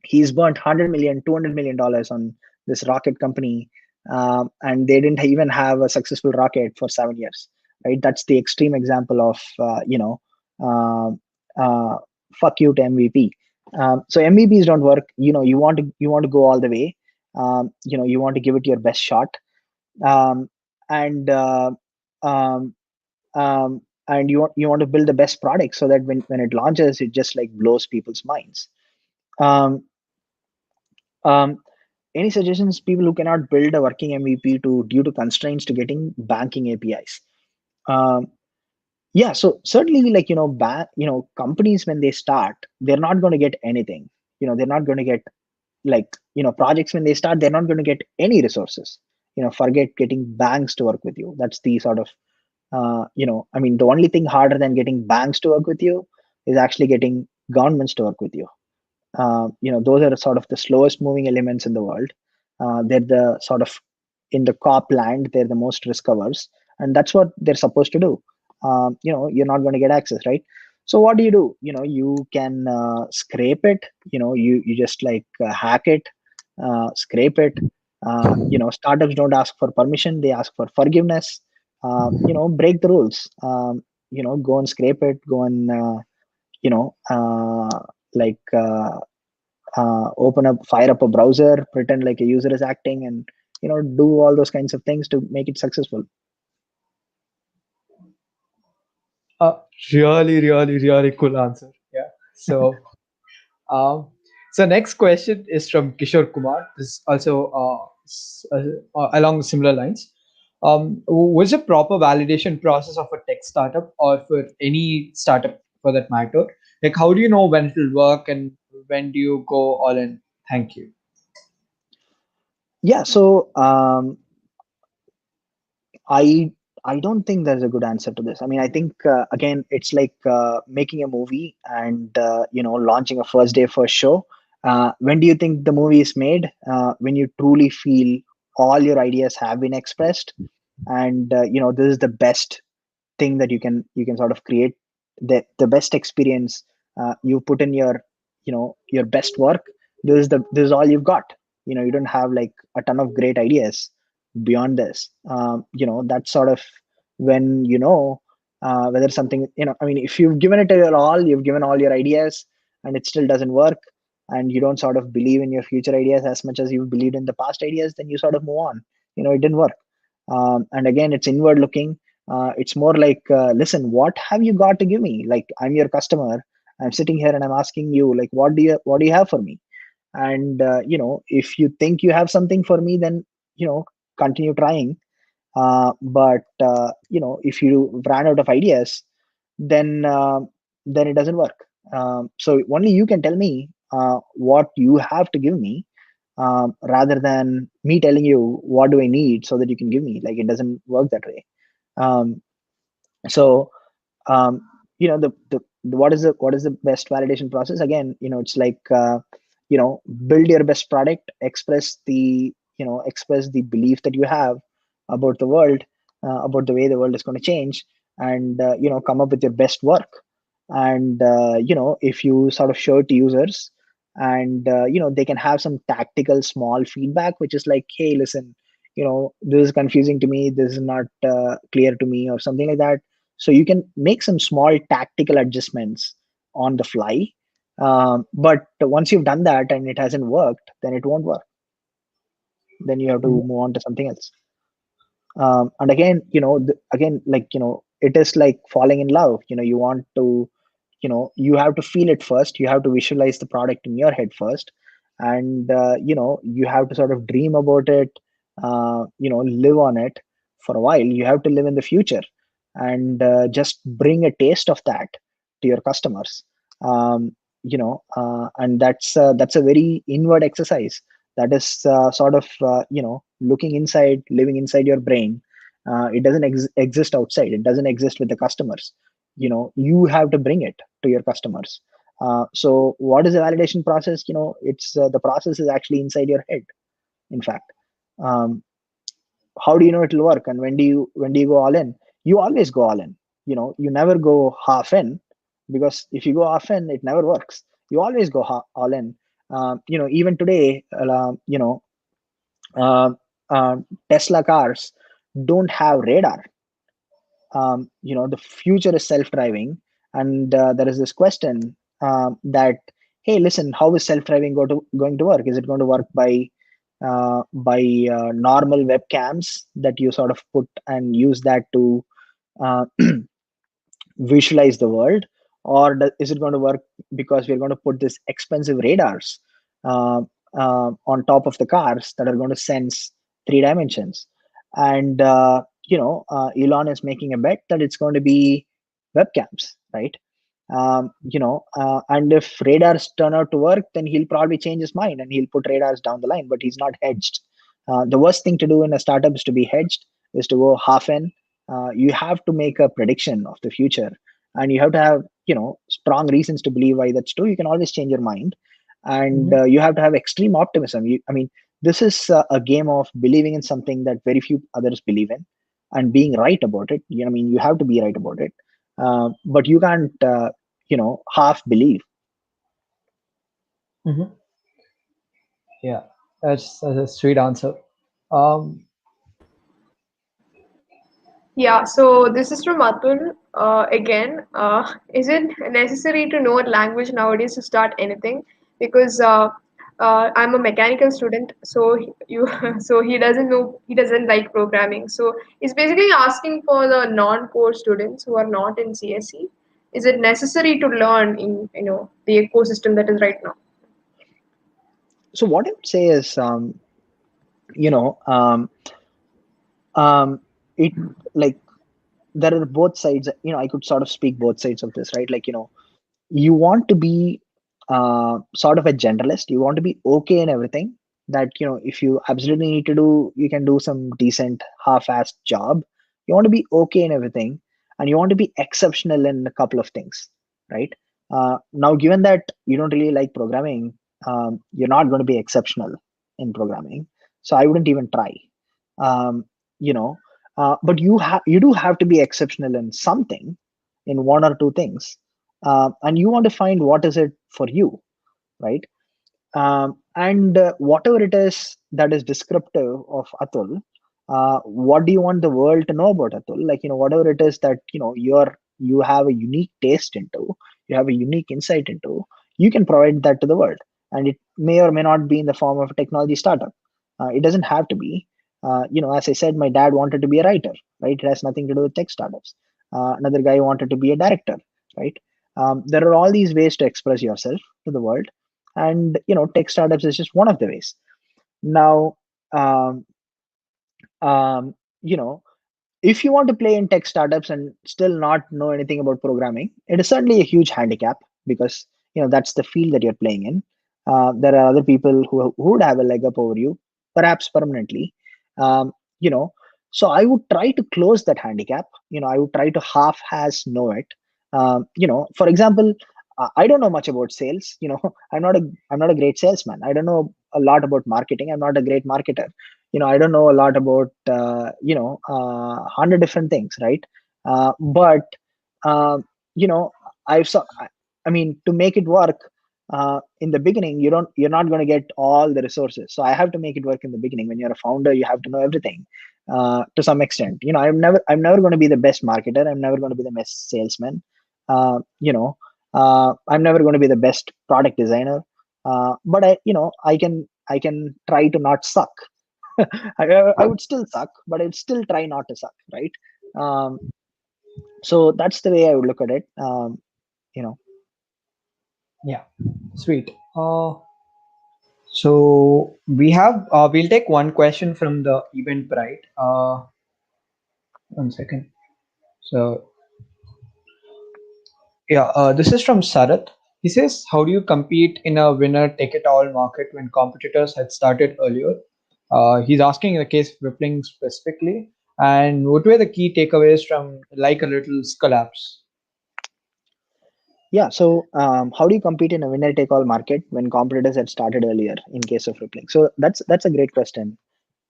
he's burnt 100 million, $200 million on this rocket company, and they didn't even have a successful rocket for 7 years, right? That's the extreme example of uh, uh, fuck you to MVP. So MVPs don't work. You want to go all the way. You want to give it your best shot, um, and um, and you want to build the best product so that when it launches, it just like blows people's minds. Um, um, any suggestions, people who cannot build a working MVP due to constraints to getting banking APIs? Um, yeah, so certainly, like, companies, when they start, they're not going to get anything. They're not going to get, like, projects. When they start, they're not going to get any resources. Forget getting banks to work with you. That's the sort of I mean, the only thing harder than getting banks to work with you is actually getting governments to work with you. Those are sort of the slowest moving elements in the world. They're the sort of, in the cop land, they're the most risk averse, and that's what they're supposed to do. You're not going to get access, right? So what do? You can scrape it. You just like hack it, scrape it. Startups don't ask for permission; they ask for forgiveness. Break the rules. Go and scrape it. Go and you know like fire up a browser, pretend like a user is acting, and do all those kinds of things to make it successful. Really, really, really cool answer. Yeah. So, um, so next question is from Kishore Kumar. This is also along similar lines. Was a proper validation process of a tech startup, or for any startup for that matter? Like, how do you know when it will work, and when do you go all in? Thank you. Yeah, so I I don't think there's a good answer to this. I mean, I think again, it's like making a movie and launching a first day first show. When do you think the movie is made? When you truly feel all your ideas have been expressed, and this is the best thing that you can sort of create, the best experience. You put in your best work. This is all you've got. You don't have like a ton of great ideas beyond this. That's sort of when whether something, I mean, if you've given it your all, you've given all your ideas, and it still doesn't work, and you don't sort of believe in your future ideas as much as you believed in the past ideas, then you sort of move on. It didn't work. And again, it's inward looking. It's more like, listen, what have you got to give me? Like, I'm your customer. I'm sitting here and I'm asking you, like, what do you have for me? And if you think you have something for me, then continue trying. But if you ran out of ideas, then it doesn't work. So only you can tell me what you have to give me, rather than me telling you what do I need so that you can give me. Like, it doesn't work that way. Um, so um, the what is the best validation process? Again, it's like build your best product, express the belief that you have about the world, about the way the world is going to change, and come up with your best work. And if you sort of show it to users, and they can have some tactical small feedback, which is like, hey, listen, this is confusing to me, this is not clear to me, or something like that. So you can make some small tactical adjustments on the fly. But once you've done that and it hasn't worked, then it won't work. Then you have to move on to something else. And again, it is like falling in love. You want to, you have to feel it first. You have to visualize the product in your head first, and you have to sort of dream about it. Live on it for a while. You have to live in the future, and just bring a taste of that to your customers. And that's a very inward exercise. That is sort of looking inside, living inside your brain. It doesn't exist outside. It doesn't exist with the customers. You have to bring it to your customers. So what is the validation process? It's the process is actually inside your head, in fact. How do you know it'll work? And when do you go all in? You always go all in. You never go half in, because if you go half in, it never works. You always go all in. Even today, uh, Tesla cars don't have radar. The future is self-driving, and there is this question, that, hey, listen, how is self-driving going to work? Is it going to work by normal webcams that you sort of put and use that to uh, visualize the world, or is it going to work because we're going to put this expensive radars uh, on top of the cars that are going to sense 3 dimensions? And Elon is making a bet that it's going to be webcams, right? And if radars turn out to work, then he'll probably change his mind and he'll put radars down the line, but he's not hedged. The worst thing to do in a startup is to be hedged, is to go half in. You have to make a prediction of the future, and you have to have strong reasons to believe why that's true. You can always change your mind, and you have to have extreme optimism. This is a game of believing in something that very few others believe in, and being right about it. You have to be right about it, but you can't half believe. Yeah, that's a sweet answer. Um, Yeah, so this is from Atul. Again, is it necessary to know a language nowadays to start anything? Because I'm a mechanical student, so you, so he doesn't know, he doesn't like programming. So he's basically asking for the non-core students who are not in CSE. Is it necessary to learn in the ecosystem that is right now? So what I would say is, you know, it like there are both sides. I could sort of speak both sides of this, right? Like, you want to be sort of a generalist. You want to be okay in everything. That if you absolutely need to do, you can do some decent half-assed job. You want to be okay in everything, and you want to be exceptional in a couple of things, right? Now, given that you don't really like programming, you're not going to be exceptional in programming. So I wouldn't even try. Um, you know, but you do have to be exceptional in something, in one or two things, and you want to find what is it for you, right? And whatever it is that is descriptive of Atul, what do you want the world to know about Atul? Like, whatever it is that you have a unique taste into, you have a unique insight into, you can provide that to the world. And it may or may not be in the form of a technology startup. It doesn't have to be. As I said, my dad wanted to be a writer, right? It has nothing to do with tech startups. Another guy wanted to be a director, right? There are all these ways to express yourself to the world, and tech startups is just one of the ways. Now, um, um, you know if you want to play in tech startups and still not know anything about programming, it is certainly a huge handicap, because that's the field that you're playing in. There are other people who would have a leg up over you, perhaps permanently. um, you know so I would try to close that handicap. I would try to half has know it. For example, I don't know much about sales. I'm not a great salesman. I don't know a lot about marketing. I'm not a great marketer. I don't know a lot about 100 different things, right? But um, you know, I've saw. I mean, to make it work in the beginning, you're not going to get all the resources. So I have to make it work in the beginning. When you're a founder, you have to know everything to some extent. I'm never going to be the best marketer. I'm never going to be the best salesman. Uh, you know, I'm never going to be the best product designer. But I can try to not suck. I would still suck, but I'd still try not to suck, right? Um, so that's the way I would look at it. You know, Yeah, sweet. So we'll take one question from the Eventbrite. 1 second. So yeah, this is from Sarath. He says, "How do you compete in a winner-take-it-all market when competitors had started earlier?" He's asking in the case of Rippling specifically, and what were the key takeaways from like a little collapse? yeah. So how do you compete in a winner-take-all market when competitors had started earlier? In case of Rippling, so that's a great question.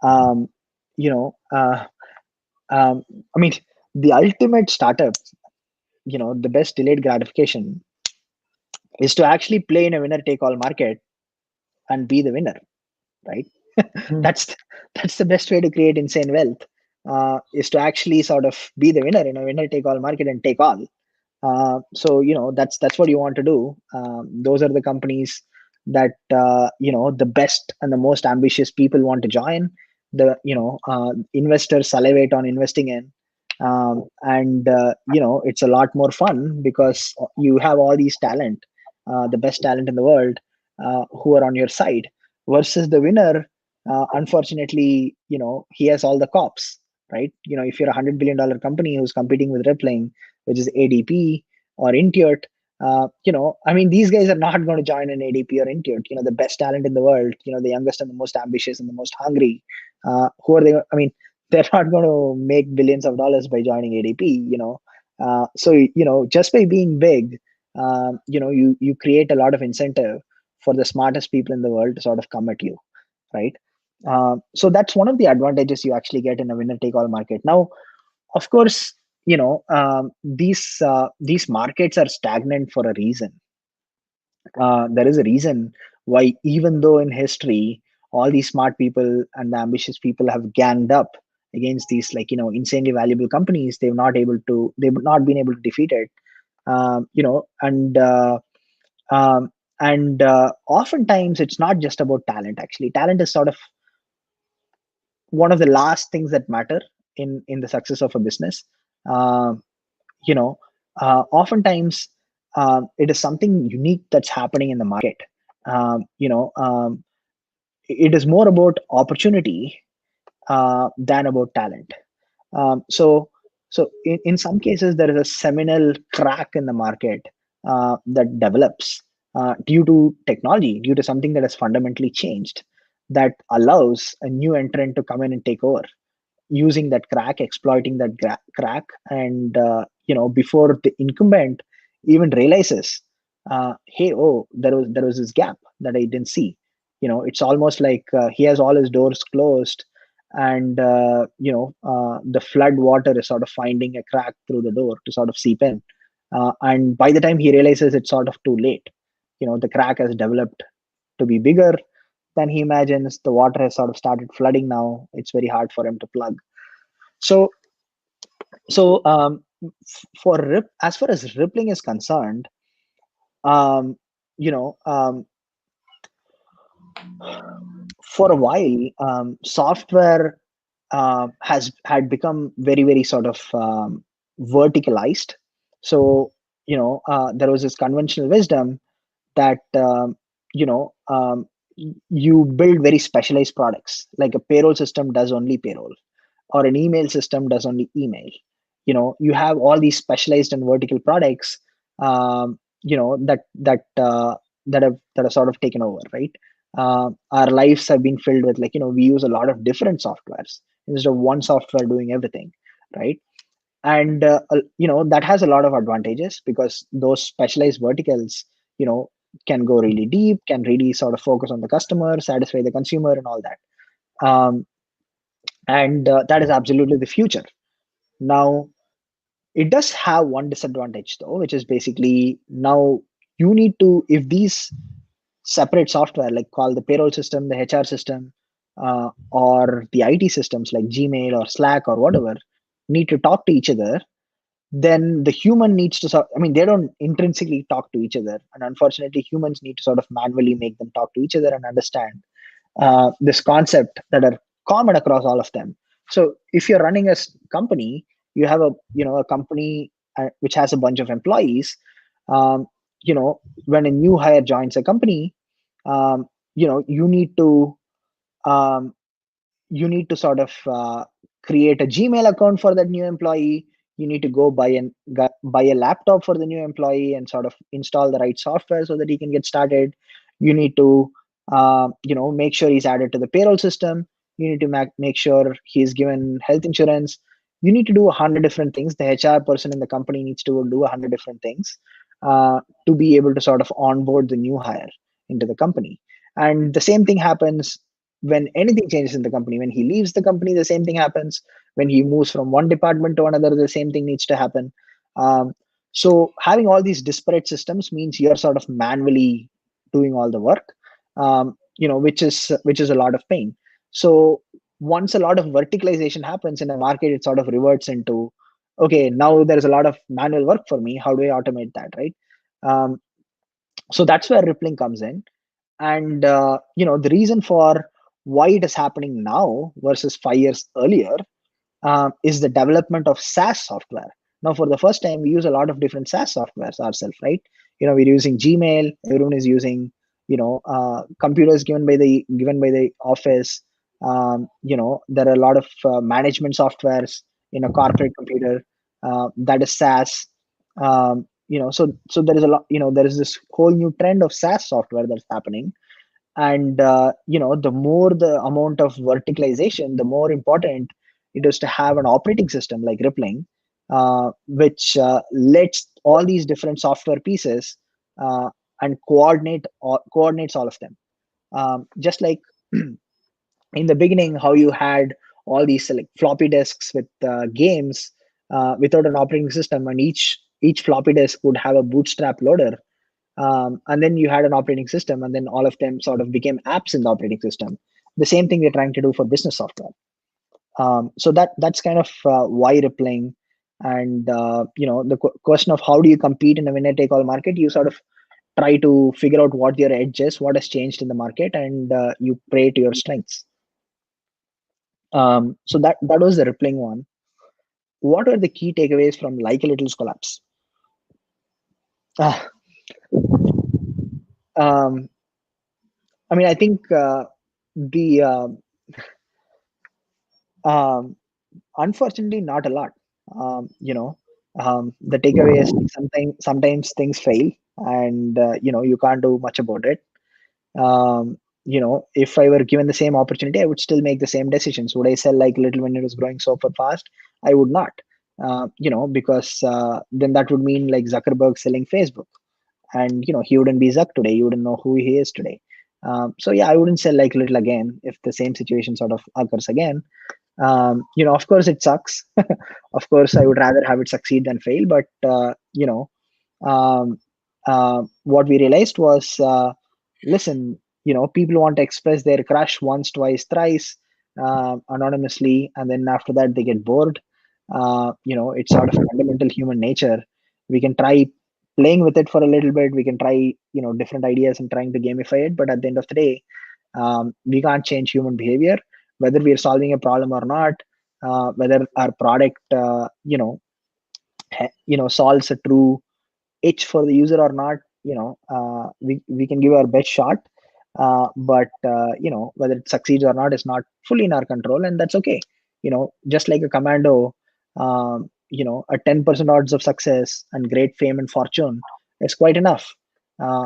Um, you know, uh, um, I mean, the ultimate startup, the best delayed gratification is to actually play in a winner take all market and be the winner, right? Hmm. that's that's the best way to create insane wealth, is to actually sort of be the winner in a winner take all market and take all. So that's what you want to do. Those are the companies that the best and the most ambitious people want to join. The investors salivate on investing in, and it's a lot more fun because you have all these talent, the best talent in the world, who are on your side, versus the winner. Unfortunately, he has all the cops, right? If you're $100 billion company who's competing with Rippling, which is ADP or Intuit. I mean, these guys are not going to join an ADP or Intuit. The best talent in the world, the youngest and the most ambitious and the most hungry. Who are they? I mean, they're not going to make billions of dollars by joining ADP. So just by being big, you create a lot of incentive for the smartest people in the world to sort of come at you, right? So that's one of the advantages you actually get in a winner take all market. Now, of course, these markets are stagnant for a reason. There is a reason why, even though in history all these smart people and the ambitious people have ganged up against these, like, insanely valuable companies, they've not been able to defeat it. um, you know and uh, um, oftentimes it's not just about talent. Actually, talent is sort of one of the last things that matter in the success of a business. Um, you know Oftentimes it is something unique that's happening in the market. um, you know um, it is more about opportunity than about talent. Um, so so in some cases there is a seminal crack in the market that develops due to technology, due to something that has fundamentally changed, that allows a new entrant to come in and take over, using that crack, exploiting that crack, and before the incumbent even realizes, hey, oh, there was this gap that I didn't see. It's almost like he has all his doors closed, and the flood water is sort of finding a crack through the door to sort of seep in, and by the time he realizes, it's sort of too late. The crack has developed to be bigger than he imagines. The water has sort of started flooding now. It's very hard for him to plug. So so um, f- for as far as rippling is concerned, um, you know for a while, software has had become very, very sort of verticalized. So there was this conventional wisdom that you build very specialized products, like a payroll system does only payroll, or an email system does only email. You have all these specialized and vertical products, that have sort of taken over, right? Our lives have been filled with, like, we use a lot of different softwares instead of one software doing everything, right? And that has a lot of advantages, because those specialized verticals, can go really deep, can really sort of focus on the customer, satisfy the consumer, and all that. And that is absolutely the future. Now, it does have one disadvantage though, which is basically, now you need to, if these separate software, like call the payroll system, the HR system, or the IT systems like Gmail or Slack or whatever, need to talk to each other, then the human needs to sort, I mean, they don't intrinsically talk to each other. And unfortunately, humans need to sort of manually make them talk to each other and understand this concept that are common across all of them. So if you're running a company, you have a company which has a bunch of employees. Um, when a new hire joins a company, you need to um, sort of create a Gmail account for that new employee. You need to go buy a laptop for the new employee and sort of install the right software so that he can get started. You need to make sure he's added to the payroll system. You need to make sure he's given health insurance. You need to do 100 different things. The HR person in the company needs to do 100 different things to be able to sort of onboard the new hire into the company. And the same thing happens when anything changes in the company. When he leaves the company, the same thing happens. When he moves from one department to another, the same thing needs to happen. So having all these disparate systems means you're sort of manually doing all the work, which is a lot of pain. So once a lot of verticalization happens in a market, it sort of reverts into, okay, now there's a lot of manual work for me. How do I automate that, right? Um, so that's where rippling comes in. And the reason for why it is happening now versus 5 years earlier is the development of SaaS software. Now, for the first time, we use a lot of different SaaS softwares ourselves, right? We're using Gmail. Everyone is using, computers given by the office. There are a lot of management softwares in a corporate computer that is SaaS. So there is a lot. There is this whole new trend of SaaS software that's happening. And the more the amount of verticalization, the more important it is to have an operating system like rippling, which lets all these different software pieces and coordinates all of them, just like in the beginning how you had all these like floppy disks with games without an operating system, and each floppy disk would have a bootstrap loader, and then you had an operating system, and then all of them sort of became apps in the operating system. The same thing we're trying to do for business software. So that's kind of why rippling. And the question of how do you compete in a winner take all market, you sort of try to figure out what your edge is, what has changed in the market, and you play to your strengths. So that was the rippling one. What are the key takeaways from Like a Little's collapse? Uh, um, I mean, I think the um, unfortunately not a lot. The takeaway is sometimes things fail, and you can't do much about it. If I were given the same opportunity, I would still make the same decisions. Would I sell Like Little when it was growing super fast? I would not. Because then that would mean like Zuckerberg selling Facebook, and he wouldn't be Zuck today. You wouldn't know who he is today. So yeah, I wouldn't sell Like Little again if the same situation sort of occurs again. Of course it sucks. Of course, I would rather have it succeed than fail. But um, what we realized was, listen, people want to express their crush once, twice, thrice, anonymously, and then after that they get bored. It's sort of fundamental human nature. We can try playing with it for a little bit. We can try, different ideas and trying to gamify it. But at the end of the day, we can't change human behavior, whether we are solving a problem or not, whether our product, solves a true itch for the user or not. We can give our best shot, but whether it succeeds or not is not fully in our control, and that's okay. Just like a commando, a 10% odds of success and great fame and fortune is quite enough.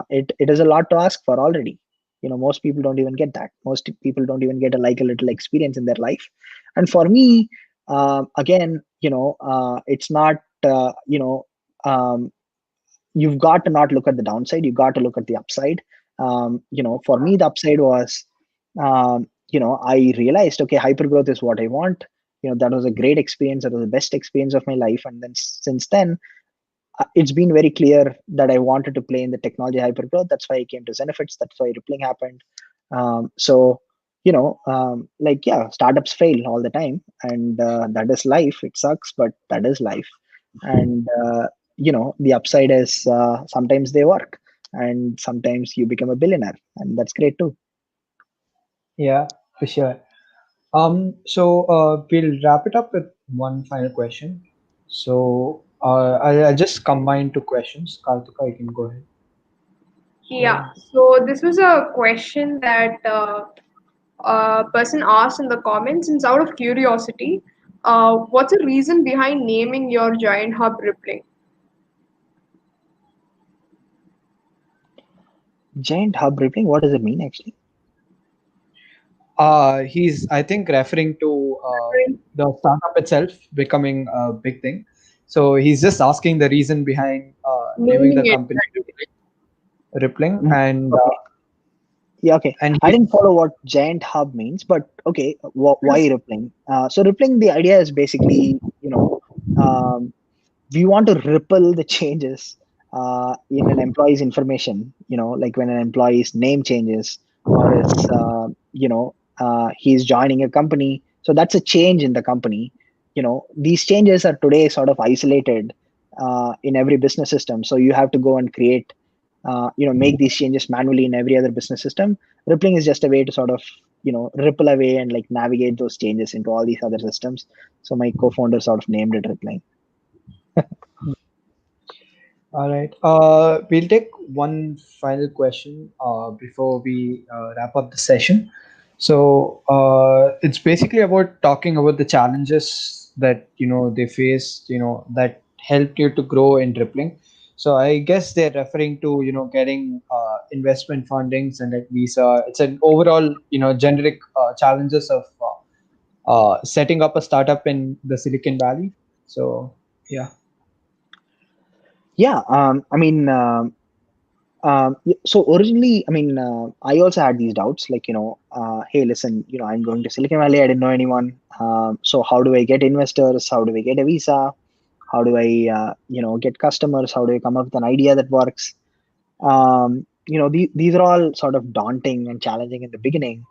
It is a lot to ask for already. Most people don't even get that. Most people don't even get a Like a Little experience in their life. And for me, again, it's not, um, you've got to not look at the downside. You've got to look at the upside. For me, the upside was, I realized, okay, hypergrowth is what I want. That was a great experience. That was the best experience of my life. And then since then, it's been very clear that I wanted to play in the technology hypergrowth. That's why I came to Zenefits. That's why Rippling happened. So, yeah, startups fail all the time, and that is life. It sucks, but that is life. And the upside is sometimes they work, and sometimes you become a billionaire, and that's great too. Yeah, for sure. We'll wrap it up with one final question. So I'll just combine two questions. Kartika, you can go ahead. Yeah, So so this was a question that a person asked in the comments, and it's out of curiosity. What's the reason behind naming your giant hub Rippling? Giant hub rippling. What does it mean actually? he's, I think, referring to the startup itself becoming a big thing. So he's just asking the reason behind naming Naming the it. company Rippling, Mhm. Okay. Yeah, okay. and I he's didn't follow what giant hub means, but okay, why rippling? So rippling, the idea is basically, um, we want to ripple the changes in an employee's information. Like when an employee's name changes, or he's joining a company. So that's a change in the company. These changes are today sort of isolated in every business system. So you have to go and create, make these changes manually in every other business system. Rippling is just a way to sort of, ripple away and like navigate those changes into all these other systems. So my co-founder sort of named it rippling. all right. We'll take one final question before we wrap up the session. So it's basically about talking about the challenges that they faced, that helped you to grow in Rippling. So I guess they're referring to getting investment fundings and like visa. It's an overall generic challenges of setting up a startup in the Silicon Valley. So yeah. Yeah, so originally, I also had these doubts, like, hey, listen, I'm going to Silicon Valley. I didn't know anyone. So how do I get investors? How do I get a visa? How do I, get customers? How do I come up with an idea that works? These are all sort of daunting and challenging in the beginning.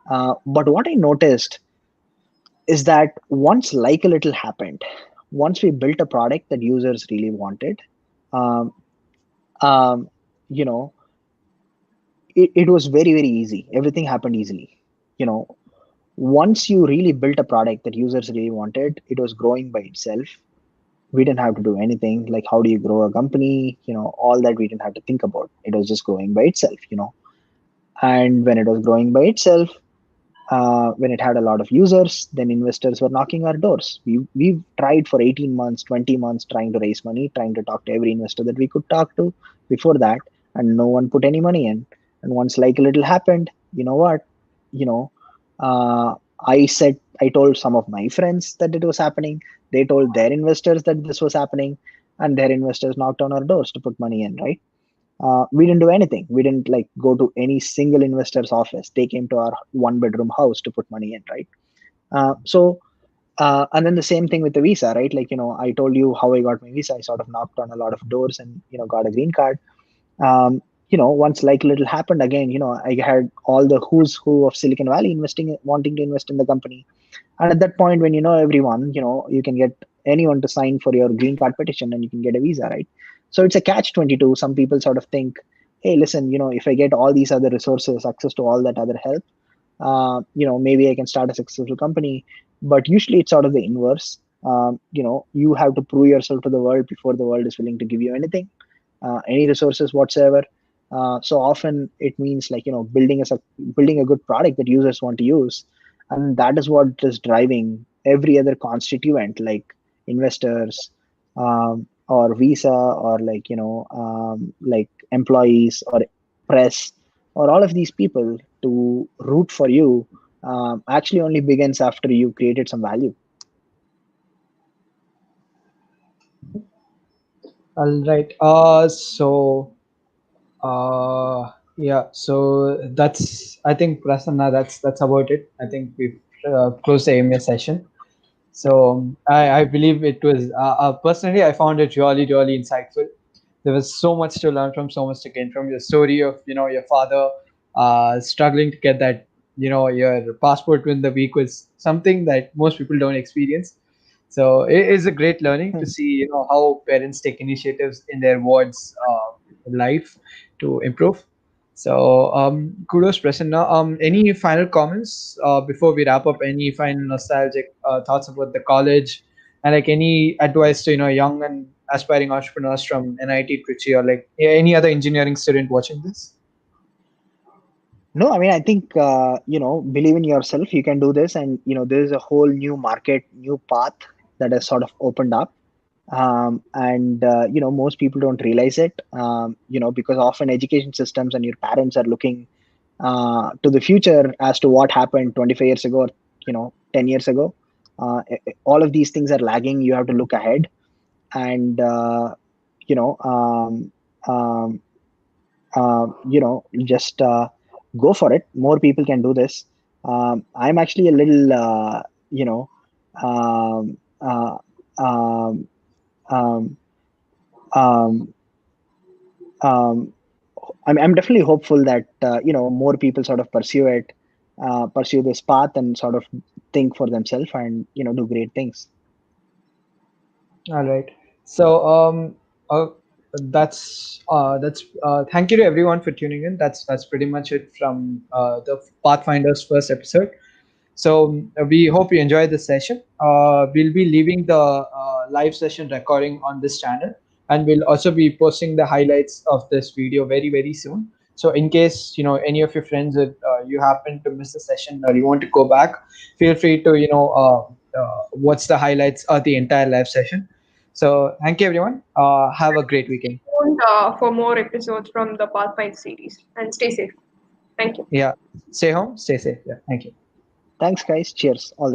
But what I noticed is that once like a little happened, once we built a product that users really wanted, um, um, you know, it was very, very easy. Everything happened easily. You know, once you really built a product that users really wanted, it was growing by itself. We didn't have to do anything. Like, how do you grow a company? All that we didn't have to think about. It was just growing by itself. And when it was growing by itself, when it had a lot of users, then investors were knocking our doors. We've tried for 18 months, 20 months trying to raise money, trying to talk to every investor that we could talk to before that, and no one put any money in. And once like a little happened, you know what? You know, I told some of my friends that it was happening. They told their investors that this was happening, and their investors knocked on our doors to put money in, right? We didn't do anything. We didn't like go to any single investor's office. They came to our one bedroom house to put money in, right? And then the same thing with the visa, right? Like, I told you how I got my visa. I sort of knocked on a lot of doors and, got a green card. Once like little happened again, I had all the who's who of Silicon Valley wanting to invest in the company. And at that point, when you know everyone, you can get anyone to sign for your green card petition and you can get a visa, right? So it's a catch 22. Some people sort of think, hey, listen, if I get all these other resources, access to all that other help, maybe I can start a successful company. But usually it's sort of the inverse. You have to prove yourself to the world before the world is willing to give you anything, any resources whatsoever. So often it means like building a good product that users want to use, and that is what is driving every other constituent like investors, or visa, or like employees or press, or all of these people to root for you. Actually only begins after you created some value. All right. Yeah. So that's, I think, Prasanna, that's about it. I think we've closed the AMA session. So I believe it was personally I found it really really insightful. There was so much to learn from, so much to gain from your story of your father struggling to get that your passport within the week was something that most people don't experience. So it is a great learning to see how parents take initiatives in their wards life to improve. So kudos, Prasanna. Any final comments before we wrap up? Any final nostalgic thoughts about the college, and like any advice to young and aspiring entrepreneurs from NIT Trichy, or like any other engineering student watching this? No, I mean, I think, believe in yourself, you can do this. And, there is a whole new market, new path that has sort of opened up. And, most people don't realize it, because often education systems and your parents are looking to the future as to what happened 25 years ago or, 10 years ago. All of these things are lagging. You have to look ahead and, you know, um, um, just go for it. More people can do this. I'm actually a little, you know, um, uh, um, um, um, um, I'm definitely hopeful that more people sort of pursue it, pursue this path, and sort of think for themselves and do great things. All right. So thank you to everyone for tuning in. That's pretty much it from the Pathfinders first episode. So we hope you enjoyed this session. We'll be leaving the live session recording on this channel, and we'll also be posting the highlights of this video very very soon. So in case any of your friends that you happen to miss the session or you want to go back, feel free to watch the highlights of the entire live session. So thank you everyone. Have a great weekend. Stay tuned for more episodes from the Pathfinder series and stay safe. Thank you. Yeah, stay home, stay safe. Yeah, thank you. Thanks, guys. Cheers. All the best.